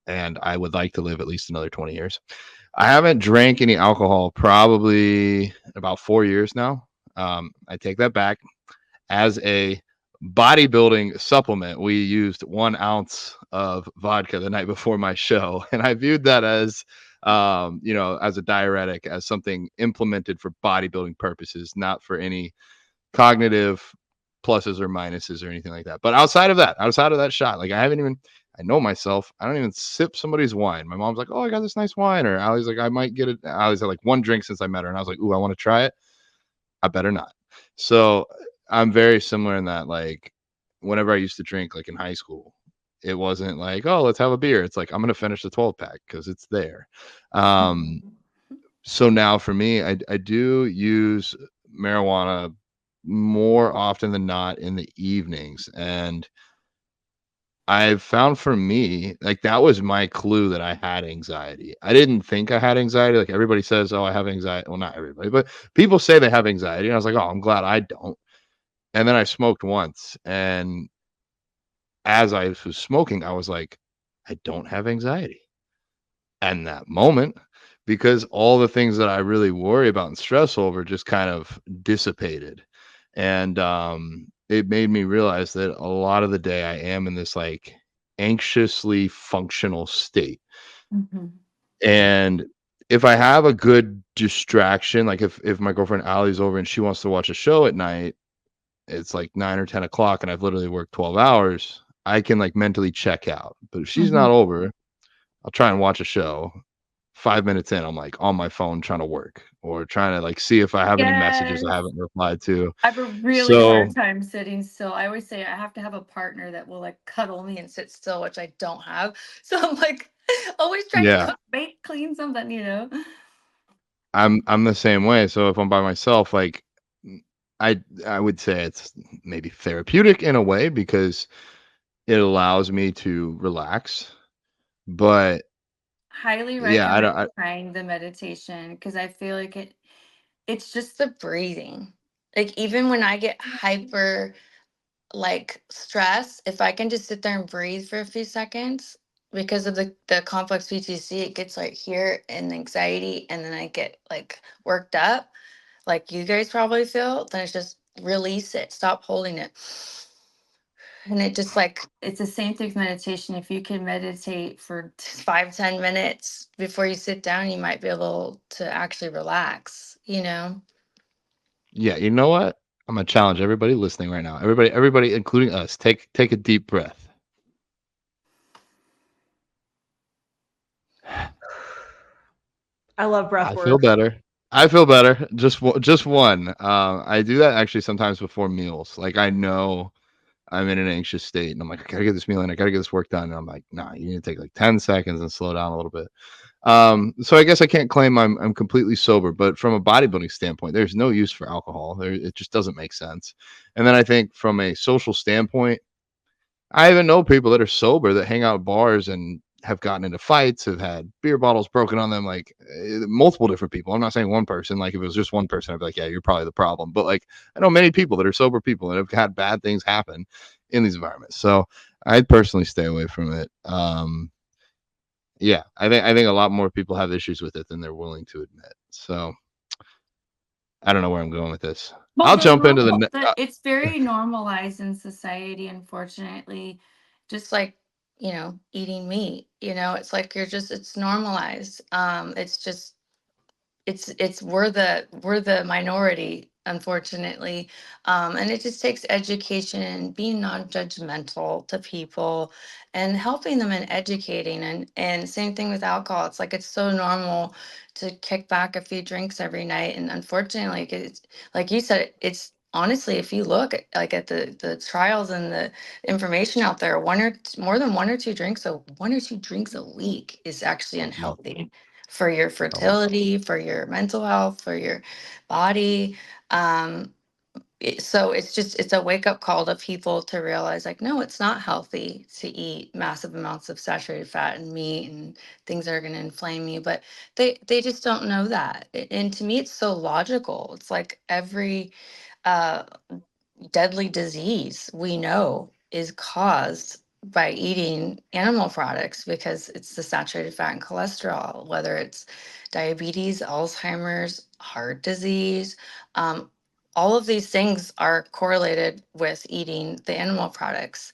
and I would like to live at least another 20 years. I haven't drank any alcohol probably about 4 years now. I take that back. As a bodybuilding supplement, we used 1 ounce of vodka the night before my show, and I viewed that as, as a diuretic, as something implemented for bodybuilding purposes, not for any cognitive pluses or minuses or anything like that. But outside of that shot, like I know myself. I don't even sip somebody's wine. My mom's like, "Oh, I got this nice wine," or Allie's like, "I might get it." Allie's had like 1 drink since I met her, and I was like, "Ooh, I want to try it." I better not. So I'm very similar in that, like, whenever I used to drink, like in high school, it wasn't like, "Oh, let's have a beer." It's like, I'm gonna finish the 12 pack because it's there. Um, Mhm. so now for me, I do use marijuana more often than not in the evenings, and I've found for me, like, that was my clue that I had anxiety. I didn't think I had anxiety. Like, everybody says, "Oh, I have anxiety." Well, not everybody, but people say they have anxiety. And I was like, "Oh, I'm glad I don't." And then I smoked once. And as I was smoking, I was like, I don't have anxiety. And that moment, because all the things that I really worry about and stress over just kind of dissipated. And it made me realize that a lot of the day I am in this like anxiously functional state. Mhm. And if I have a good distraction, like if my girlfriend Allie's over and she wants to watch a show at night, it's like 9 or 10 o'clock, and I've literally worked 12 hours, I can like mentally check out. But if she's not Mhm. over, I'll try and watch a show. 5 minutes in, I'm like on my phone trying to work or trying to like see if I have any messages I Yes. haven't replied to. I have a really hard So time sitting still. I always say I have to have a partner that will like cuddle me and sit still, which I don't have. So I'm like always trying to yeah, cook, bake, clean something, you know? I'm the same way. So if I'm by myself, like mm, I would say it's maybe therapeutic in a way because it allows me to relax. But Highly yeah, I don't. recommend trying the meditation because I feel like it's just the breathing. Like even when I get hyper like stress, if I can just sit there and breathe for a few seconds because of the complex PTC, it gets like here and anxiety, and then I get like worked up, like you guys probably feel. Then it's just release it, stop holding it, and it just like it's the same thing with meditation. If you can meditate for 5-10 minutes before you sit down, you might be able to actually relax. You know. Yeah, you know what? I'm gonna challenge everybody listening right now. Everybody, including us, take a deep breath. I love breath I feel work. better. I feel better. Just one. I do that actually sometimes before meals. Like I know I'm in an anxious state, and I'm like, I gotta get this meal in. I gotta get this work done. And I'm like, nah, you need to take like 10 seconds and slow down a little bit. So I guess I can't claim I'm completely sober, but from a bodybuilding standpoint, there's no use for alcohol. It just doesn't make sense. And then I think from a social standpoint, I even know people that are sober that hang out at bars and have gotten into fights, have had beer bottles broken on them, like multiple different people. I'm not saying one person. Like if it was just one person, I'd be like, yeah, you're probably the problem. But like I know many people that are sober people that have had bad things happen in these environments. So I'd personally stay away from it. Yeah, I think a lot more people have issues with it than they're willing to admit. So I don't know where I'm going with this. Well, I'll the jump into normal that it's very normalized in society, unfortunately. Just like, eating meat, it's like it's normalized. It's just it's we're the minority, unfortunately. And it just takes education and being non-judgmental to people and helping them and educating, and same thing with alcohol. It's like it's so normal to kick back a few drinks every night, and unfortunately, like, it's like you said, it's honestly, if you look at, like, at the trials and the information out there, more than 1 or 2 drinks a week is actually Mm, unhealthy for your oh, fertility, for your mental health, for your body. Um, so it's a wake up call to people to realize, like, no, it's not healthy to eat massive amounts of saturated fat and meat and things that are going to inflame you. But they just don't know that. And to me, it's so logical. It's like every uh, deadly disease we know is caused by eating animal products because it's the saturated fat and cholesterol, whether it's diabetes, Alzheimer's, heart disease, um, all of these things are correlated with eating the animal products.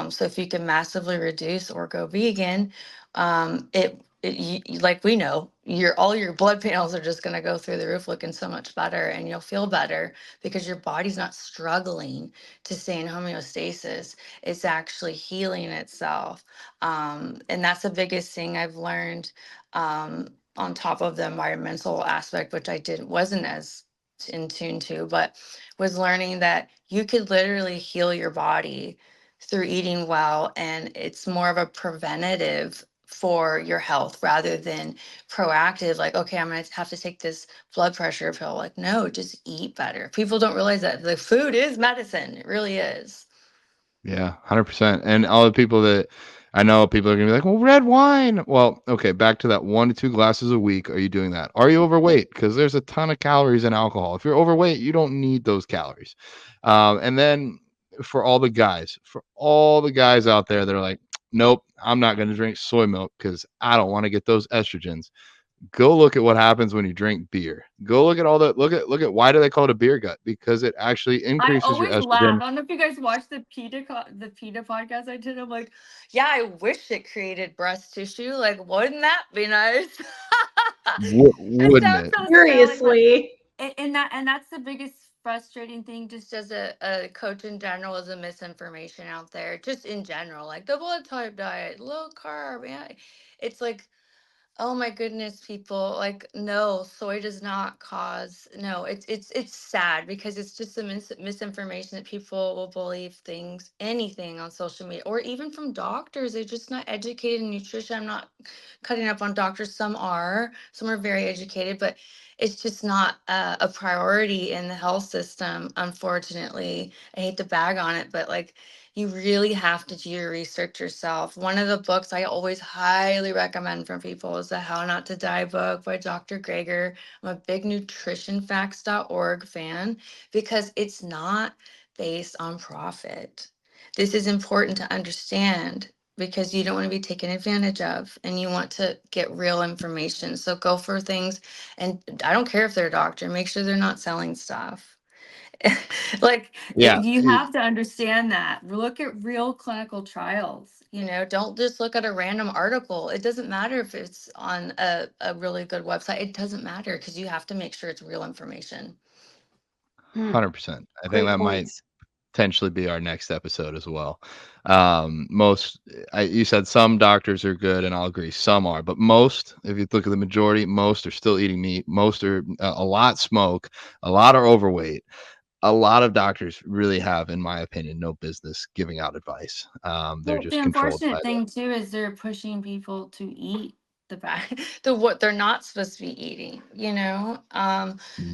So if you can massively reduce or go vegan, like we know, all your blood panels are just going to go through the roof looking so much better, and you'll feel better because your body's not struggling to stay in homeostasis. It's actually healing itself. And that's the biggest thing I've learned, on top of the environmental aspect, which wasn't as in tune to, but was learning that you could literally heal your body through eating well, and it's more of a preventative for your health rather than proactive, like, okay, I'm going to have to take this blood pressure pill. Like, no, just eat better. People don't realize that the food is medicine. It really is. Yeah, 100%. And all the people that I know, people are gonna be like, "Well, red wine." Well, okay, back to that 1 to 2 glasses a week. Are you doing that? Are you overweight? Because there's a ton of calories in alcohol. If you're overweight, you don't need those calories. And then for all the guys out there that are like, "Nope, I'm not gonna drink soy milk because I don't want to get those estrogens." Go look at what happens when you drink beer. Go look at all the look at why do they call it a beer gut? Because it actually I increases your always laugh. estrogen. I don't know if you guys watched the PETA podcast I did. I'm like, yeah, I wish it created breast tissue. Like, wouldn't that be nice? It Wouldn't sounds it? so silly, but Seriously. and that's the biggest frustrating thing, just as a coach in general, is the misinformation out there, just in general, like the blood type diet, low carb. Yeah, it's like, oh my goodness, people, like, no, soy does not cause, no, it's sad because it's just the misinformation that people will believe things, anything on social media, or even from doctors. They're just not educated in nutrition. I'm not cutting up on doctors. Some are very educated, but it's just not a priority in the health system, unfortunately. I hate to bag on it, but like, you really have to do your research yourself. One of the books I always highly recommend for people is the How Not to Die book by Dr. Greger. I'm a big nutritionfacts.org fan because it's not based on profit. This is important to understand because you don't want to be taken advantage of, and you want to get real information. So go for things, and I don't care if they're a doctor, make sure they're not selling stuff. Like, Yeah, you have to understand that. Look at real clinical trials. Don't just look at a random article. It doesn't matter if it's on a really good website. It doesn't matter because you have to make sure it's real information. 100%. I think Great that might points. potentially be our next episode as well. You said some doctors are good, and I'll agree, some are, but most, if you look at the majority, most are still eating meat. Most are a lot smoke, a lot are overweight. A lot of doctors really have, in my opinion, no business giving out advice. They're Well, the just controlled by unfortunate thing too is they're pushing people to eat the bad, the what they're not supposed to be eating. Yep.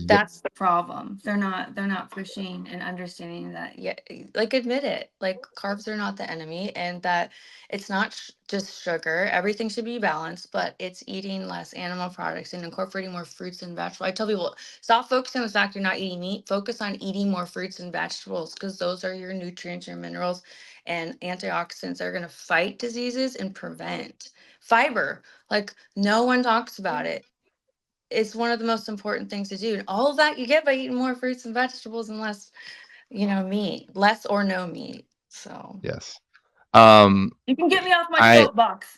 That's the problem. They're not pushing and understanding that. Yeah, like, admit it. Like, carbs are not the enemy, and that it's not just sugar. Everything should be balanced, but it's eating less animal products and incorporating more fruits and vegetables. I tell people, stop focusing on the fact you're not eating meat. Focus on eating more fruits and vegetables because those are your nutrients, your minerals, and antioxidants are going to fight diseases and prevent. Fiber, like, no one talks about it. It's one of the most important things to do. And all of that you get by eating more fruits and vegetables and less, meat, less or no meat. So Yes. Um, you can get me off my I soapbox.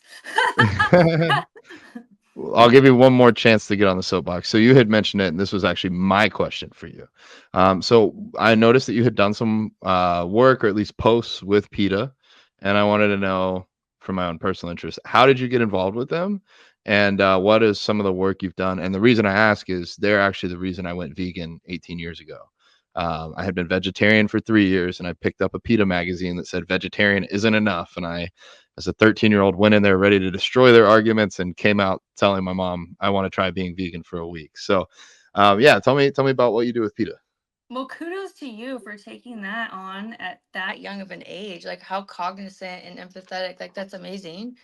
I'll give you one more chance to get on the soapbox. So you had mentioned it, and this was actually my question for you. So I noticed that you had done some work, or at least posts with PETA, and I wanted to know, from my own personal interest, how did you get involved with them, and what is some of the work you've done? And the reason I ask is they're actually the reason I went vegan 18 years ago. I had been vegetarian for 3 years, and I picked up a PETA magazine that said vegetarian isn't enough, and I, as a 13-year-old, went in there ready to destroy their arguments and came out telling my mom I want to try being vegan for a week. So, yeah, tell me about what you do with PETA. Well, kudos to you for taking that on at that young of an age. Like, how cognizant and empathetic. Like, that's amazing.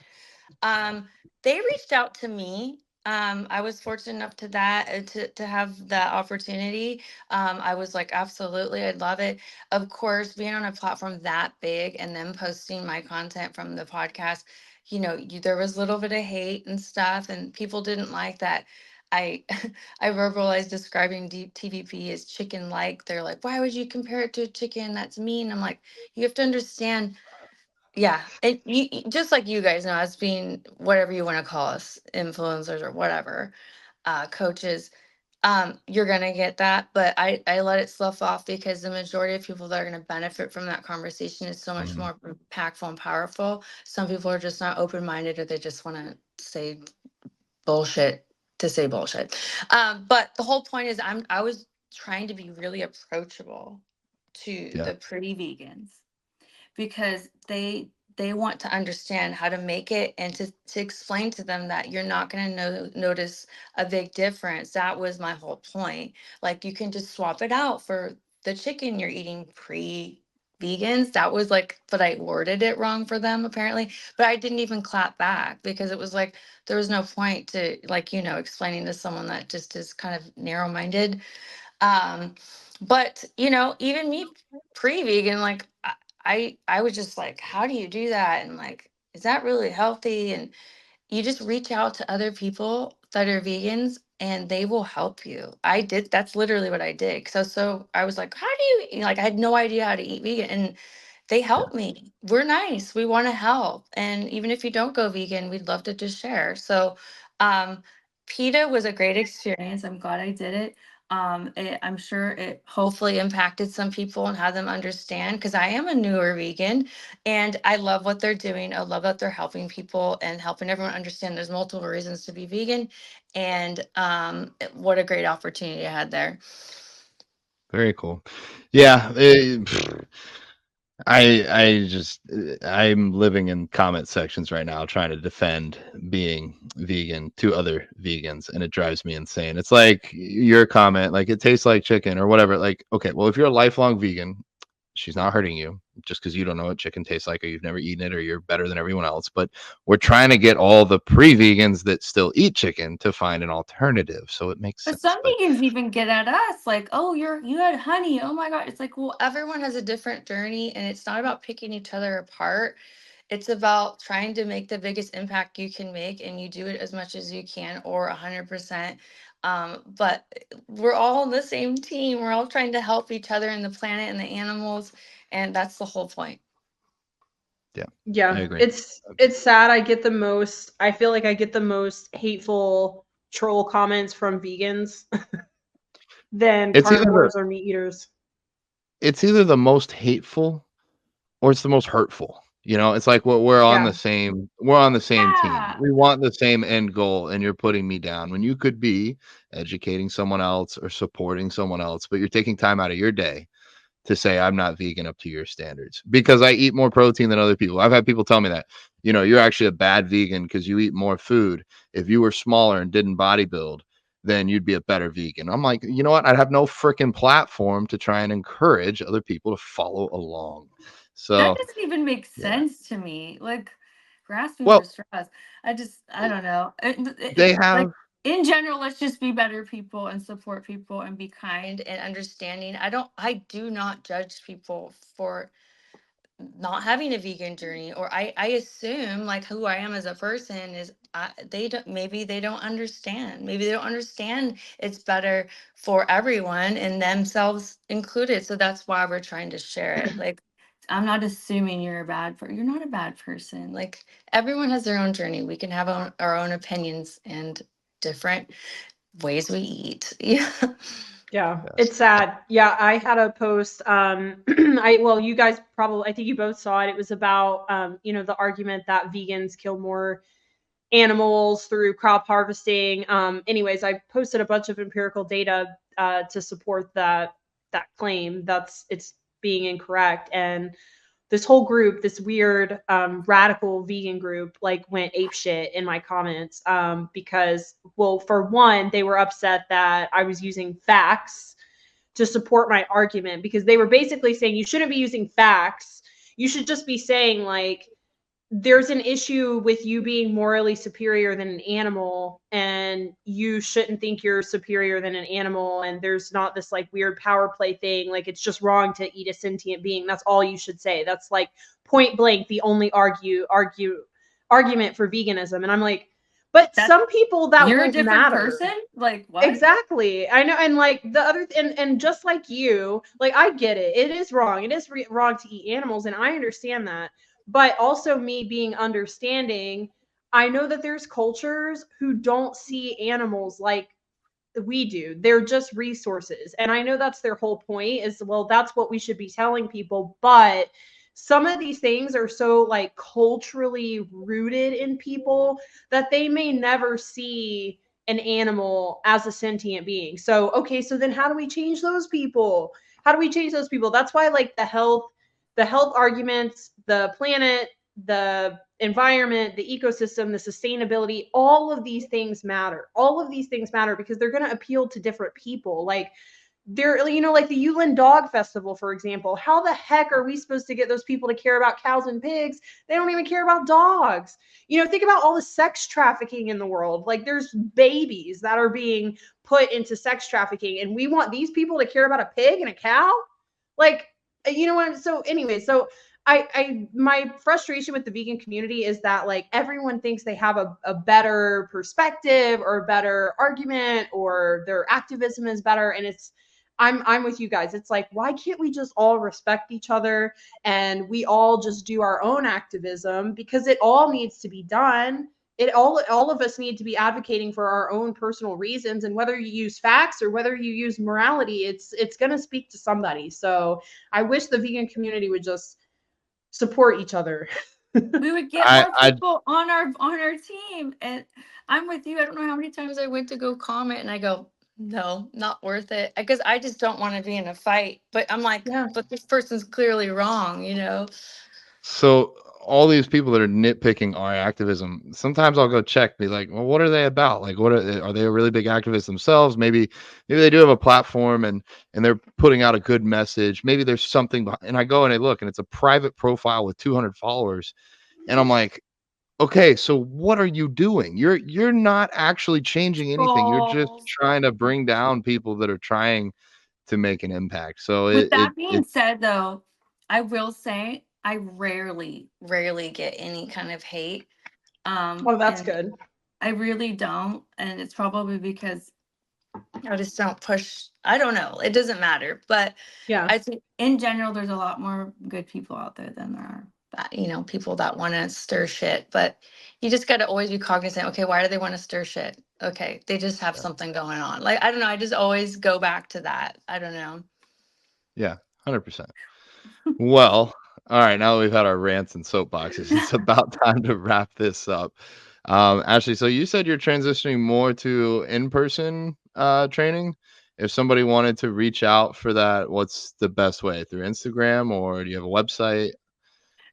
Um, they reached out to me. I was fortunate enough to have that opportunity. I was like, absolutely, I'd love it. Of course, being on a platform that big and then posting my content from the podcast, there was a little bit of hate and stuff, and people didn't like that. I I verbalized describing TVP as chicken like. They're like, why would you compare it to a chicken? That's mean. I'm like, you have to understand. Yeah, just like you guys know, as being whatever you want to call us, influencers or whatever, coaches, you're gonna get that. But I let it slough off because the majority of people that are gonna benefit from that conversation is so much Mhm. more impactful and powerful. Some people are just not open minded, or they just want to say bullshit to say bullshit. But the whole point is, I was trying to be really approachable to Yeah. the pretty vegans because they want to understand how to make it, and to explain to them that you're not going to notice a big difference. That was my whole point. Like, you can just swap it out for the chicken you're eating pre vegans. That was like, but I worded it wrong for them apparently. But I didn't even clap back because it was like there was no point to, like, explaining to someone that just is kind of narrow minded. um, but even me pre-vegan, like I was just like, how do you do that? And like, is that really healthy? And you just reach out to other people that are vegans and they will help you. I did. That's literally what I did. So I was like, how do like, I had no idea how to eat vegan. And they Yeah. help me. We're nice. We want to help. And even if you don't go vegan, we'd love to just share. So PETA was a great experience. I'm glad I did it. I'm sure it hopefully impacted some people and had them understand, because I am a newer vegan and I love what they're doing. I love that they're helping people and helping everyone understand there's multiple reasons to be vegan. And what a great opportunity I had there. Very cool. Yeah. I'm living in comment sections right now trying to defend being vegan to other vegans, and it drives me insane. It's like your comment, like it tastes like chicken or whatever. Like, okay, well, if you're a lifelong vegan, she's not hurting you just because you don't know what chicken tastes like, or you've never eaten it, or you're better than everyone else. But we're trying to get all the pre-vegans that still eat chicken to find an alternative, so it makes But sense. some But vegans even get at us like, oh, you had honey. Oh my God. It's like, well, everyone has a different journey, and it's not about picking each other apart. It's about trying to make the biggest impact you can make, and you do it as much as you can, or 100%. But we're all on the same team. We're all trying to help each other and the planet and the animals. And that's the whole point. yeah, I Yeah, agree. it's sad. I feel like I get the most hateful troll comments from vegans than It's either the carnivores or meat eaters. it's either the most hateful or it's the most hurtful. It's like, well, Yeah. we're on the same team. Yeah. We want the same end goal, and you're putting me down when you could be educating someone else or supporting someone else, but you're taking time out of your day to say I'm not vegan up to your standards because I eat more protein than other people. I've had people tell me that, you're actually a bad vegan because you eat more food. If you were smaller and didn't bodybuild, then you'd be a better vegan. I'm like, you know what? I'd have no freaking platform to try and encourage other people to follow along. That So, doesn't even make yeah. sense to me. Like, grasping for Well, straws. I don't know. they have Like, in general, let's just be better people and support people and be kind and understanding. I do not judge people for not having a vegan journey, or I assume like who I am as a person is, they don't understand. Maybe they don't understand it's better for everyone and themselves included. So that's why we're trying to share it. Like, I'm not assuming you're not a bad person. Like, everyone has their own journey. We can have our own opinions and different ways we eat. Yeah. Yeah, yes. it's sad. Yeah, I had a post. You guys probably, I think you both saw it. It was about, the argument that vegans kill more animals through crop harvesting. Anyways, I posted a bunch of empirical data to support that claim. It's being incorrect, and this whole group, this weird radical vegan group, like went apeshit in my comments because, well, for one, they were upset that I was using facts to support my argument, because they were basically saying you shouldn't be using facts. You should just be saying, like, there's an issue with you being morally superior than an animal, and you shouldn't think you're superior than an animal, and there's not this like weird power play thing, like it's just wrong to eat a sentient being. That's all you should say. That's like point blank the only argument for veganism. And I'm like, But some people that You're a won't different matter. person? Like what? Exactly. I know. And like the other, and just like you, like I get it. It is wrong. It is wrong to eat animals. And I understand that. But also me being understanding, I know that there's cultures who don't see animals like we do. They're just resources. And I know that's their whole point is, well, that's what we should be telling people. But some of these things are so like culturally rooted in people that they may never see an animal as a sentient being. So, okay, so then how do we change those people? How do we change those people? That's why like the health arguments, the planet, the environment, the ecosystem, the sustainability, all of these things matter. All of these things matter because they're going to appeal to different people. Like there, like the Yulin Dog Festival, for example. How the heck are we supposed to get those people to care about cows and pigs? They don't even care about dogs. Think about all the sex trafficking in the world. Like there's babies that are being put into sex trafficking, and we want these people to care about a pig and a cow? Like, you know what? So anyway, so my frustration with the vegan community is that like everyone thinks they have a better perspective or a better argument or their activism is better. And I'm with you guys. It's like, why can't we just all respect each other and we all just do our own activism, because it all needs to be done. All of us need to be advocating for our own personal reasons, and whether you use facts or whether you use morality, it's going to speak to somebody. So I wish the vegan community would just support each other. We would get more people on our team. And I'm with you. I don't know how many times I went to go comment and I go, no, not worth it. Because I just don't want to be in a fight. But I'm like, Yeah. but this person's clearly wrong. So all these people that are nitpicking our activism, sometimes I'll go check, be like, well, what are they about? Like, what are they a really big activist themselves? Maybe they do have a platform and they're putting out a good message. Maybe there's something behind, and I go and I look and it's a private profile with 200 followers. And I'm like, okay, so what are you doing? You're not actually changing anything. You're just Trolls. trying to bring down people that are trying to make an impact. So With that being said, though, I will say I rarely get any kind of hate. Oh, that's And good. I really don't. And it's probably because I just don't push. I don't know. It doesn't matter. But Yeah. I think in general, there's a lot more good people out there than there are people that want to stir shit. But you just got to always be cognizant. Okay, why do they want to stir shit? Okay, they just have something going on. Like, I don't know. I just always go back to that. I don't know. Yeah, 100%. Well, all right, now that we've had our rants and soapboxes, it's about time to wrap this up. Ashley, so you said you're transitioning more to in-person training. If somebody wanted to reach out for that, what's the best way? Through Instagram, or do you have a website?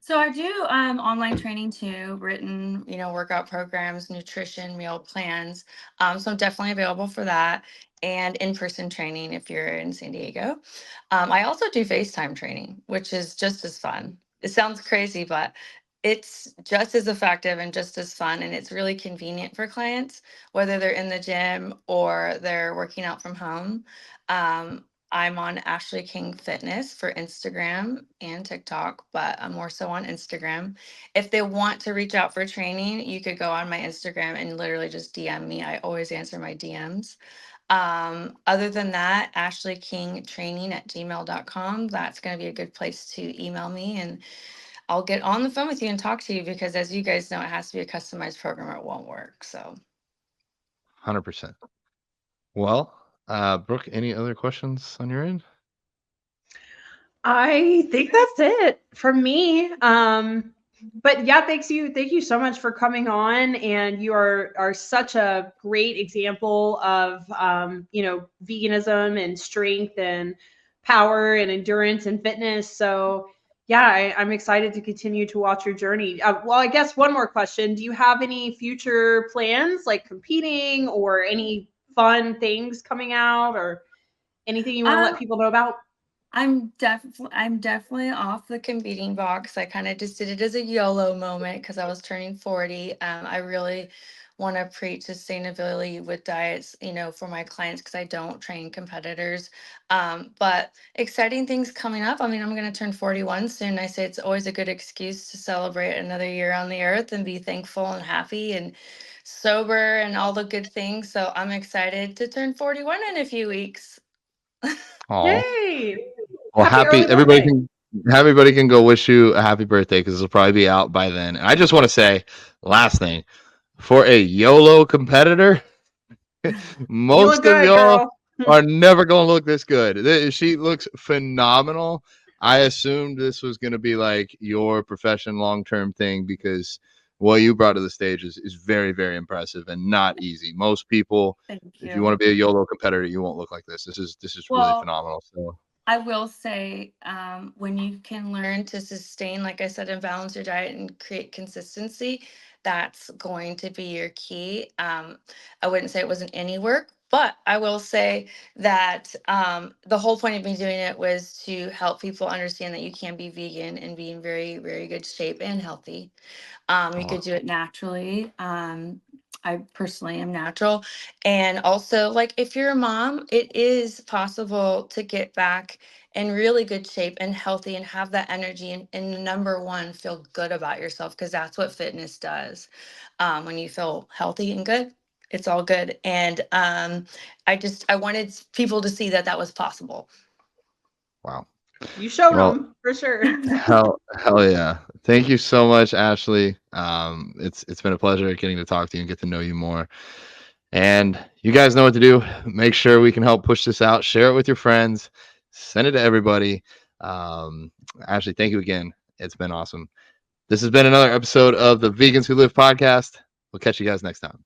So I do online training too, written, workout programs, nutrition, meal plans. So I'm definitely available for that, and in-person training if you're in San Diego. I also do FaceTime training, which is just as fun. It sounds crazy, but it's just as effective and just as fun, and it's really convenient for clients, whether they're in the gym or they're working out from home. I'm on Ashley King Fitness for Instagram and TikTok, but I'm more so on Instagram. If they want to reach out for training, you could go on my Instagram and literally just DM me. I always answer my DMs. Other than that, Ashley King Training at gmail.com. That's going to be a good place to email me, and I'll get on the phone with you and talk to you, because as you guys know, it has to be a customized program or it won't work. So 100%. Well, Brooke, any other questions on your end? I think that's it from me. But yeah, thank you so much for coming on, and you are such a great example of veganism and strength and power and endurance and fitness. So yeah, I'm excited to continue to watch your journey. Well, I guess one more question: do you have any future plans, like competing, or any fun things coming out, or anything you want to let people know about? I'm definitely off the competing box. I kind of just did it as a YOLO moment because I was turning 40. I really want to preach sustainability with diets, for my clients, because I don't train competitors. But exciting things coming up. I mean, I'm going to turn 41 soon. I say it's always a good excuse to celebrate another year on the earth and be thankful and happy and sober and all the good things. So I'm excited to turn 41 in a few weeks. Oh, Yay! well, Happy early everybody birthday. can go wish you a happy birthday because it'll probably be out by then. And I just want to say, last thing, for a YOLO competitor, You look most of good, y'all girl. are never going to look this good. She looks phenomenal. I assumed this was going to be like your profession long-term thing because what you brought to the stage is very, very impressive and not easy. Most people, Thank if you want you. to be a YOLO competitor, you won't look like this. This is really Well, phenomenal. So I will say, when you can learn to sustain, like I said, and balance your diet and create consistency, that's going to be your key. I wouldn't say it wasn't any work, but I will say that the whole point of me doing it was to help people understand that you can be vegan and be in very, very good shape and healthy. You could do it naturally. I personally am natural. And also, like, if you're a mom, it is possible to get back in really good shape and healthy and have that energy. And number one, feel good about yourself because that's what fitness does. When you feel healthy and good, it's all good. And I wanted people to see that that was possible. wow. You showed Well, them for sure. hell yeah. Thank you so much, Ashley. It's been a pleasure getting to talk to you and get to know you more. And you guys know what to do. Make sure we can help push this out. Share it with your friends. Send it to everybody. Ashley, thank you again. It's been awesome. This has been another episode of the Vegans Who Live podcast. We'll catch you guys next time.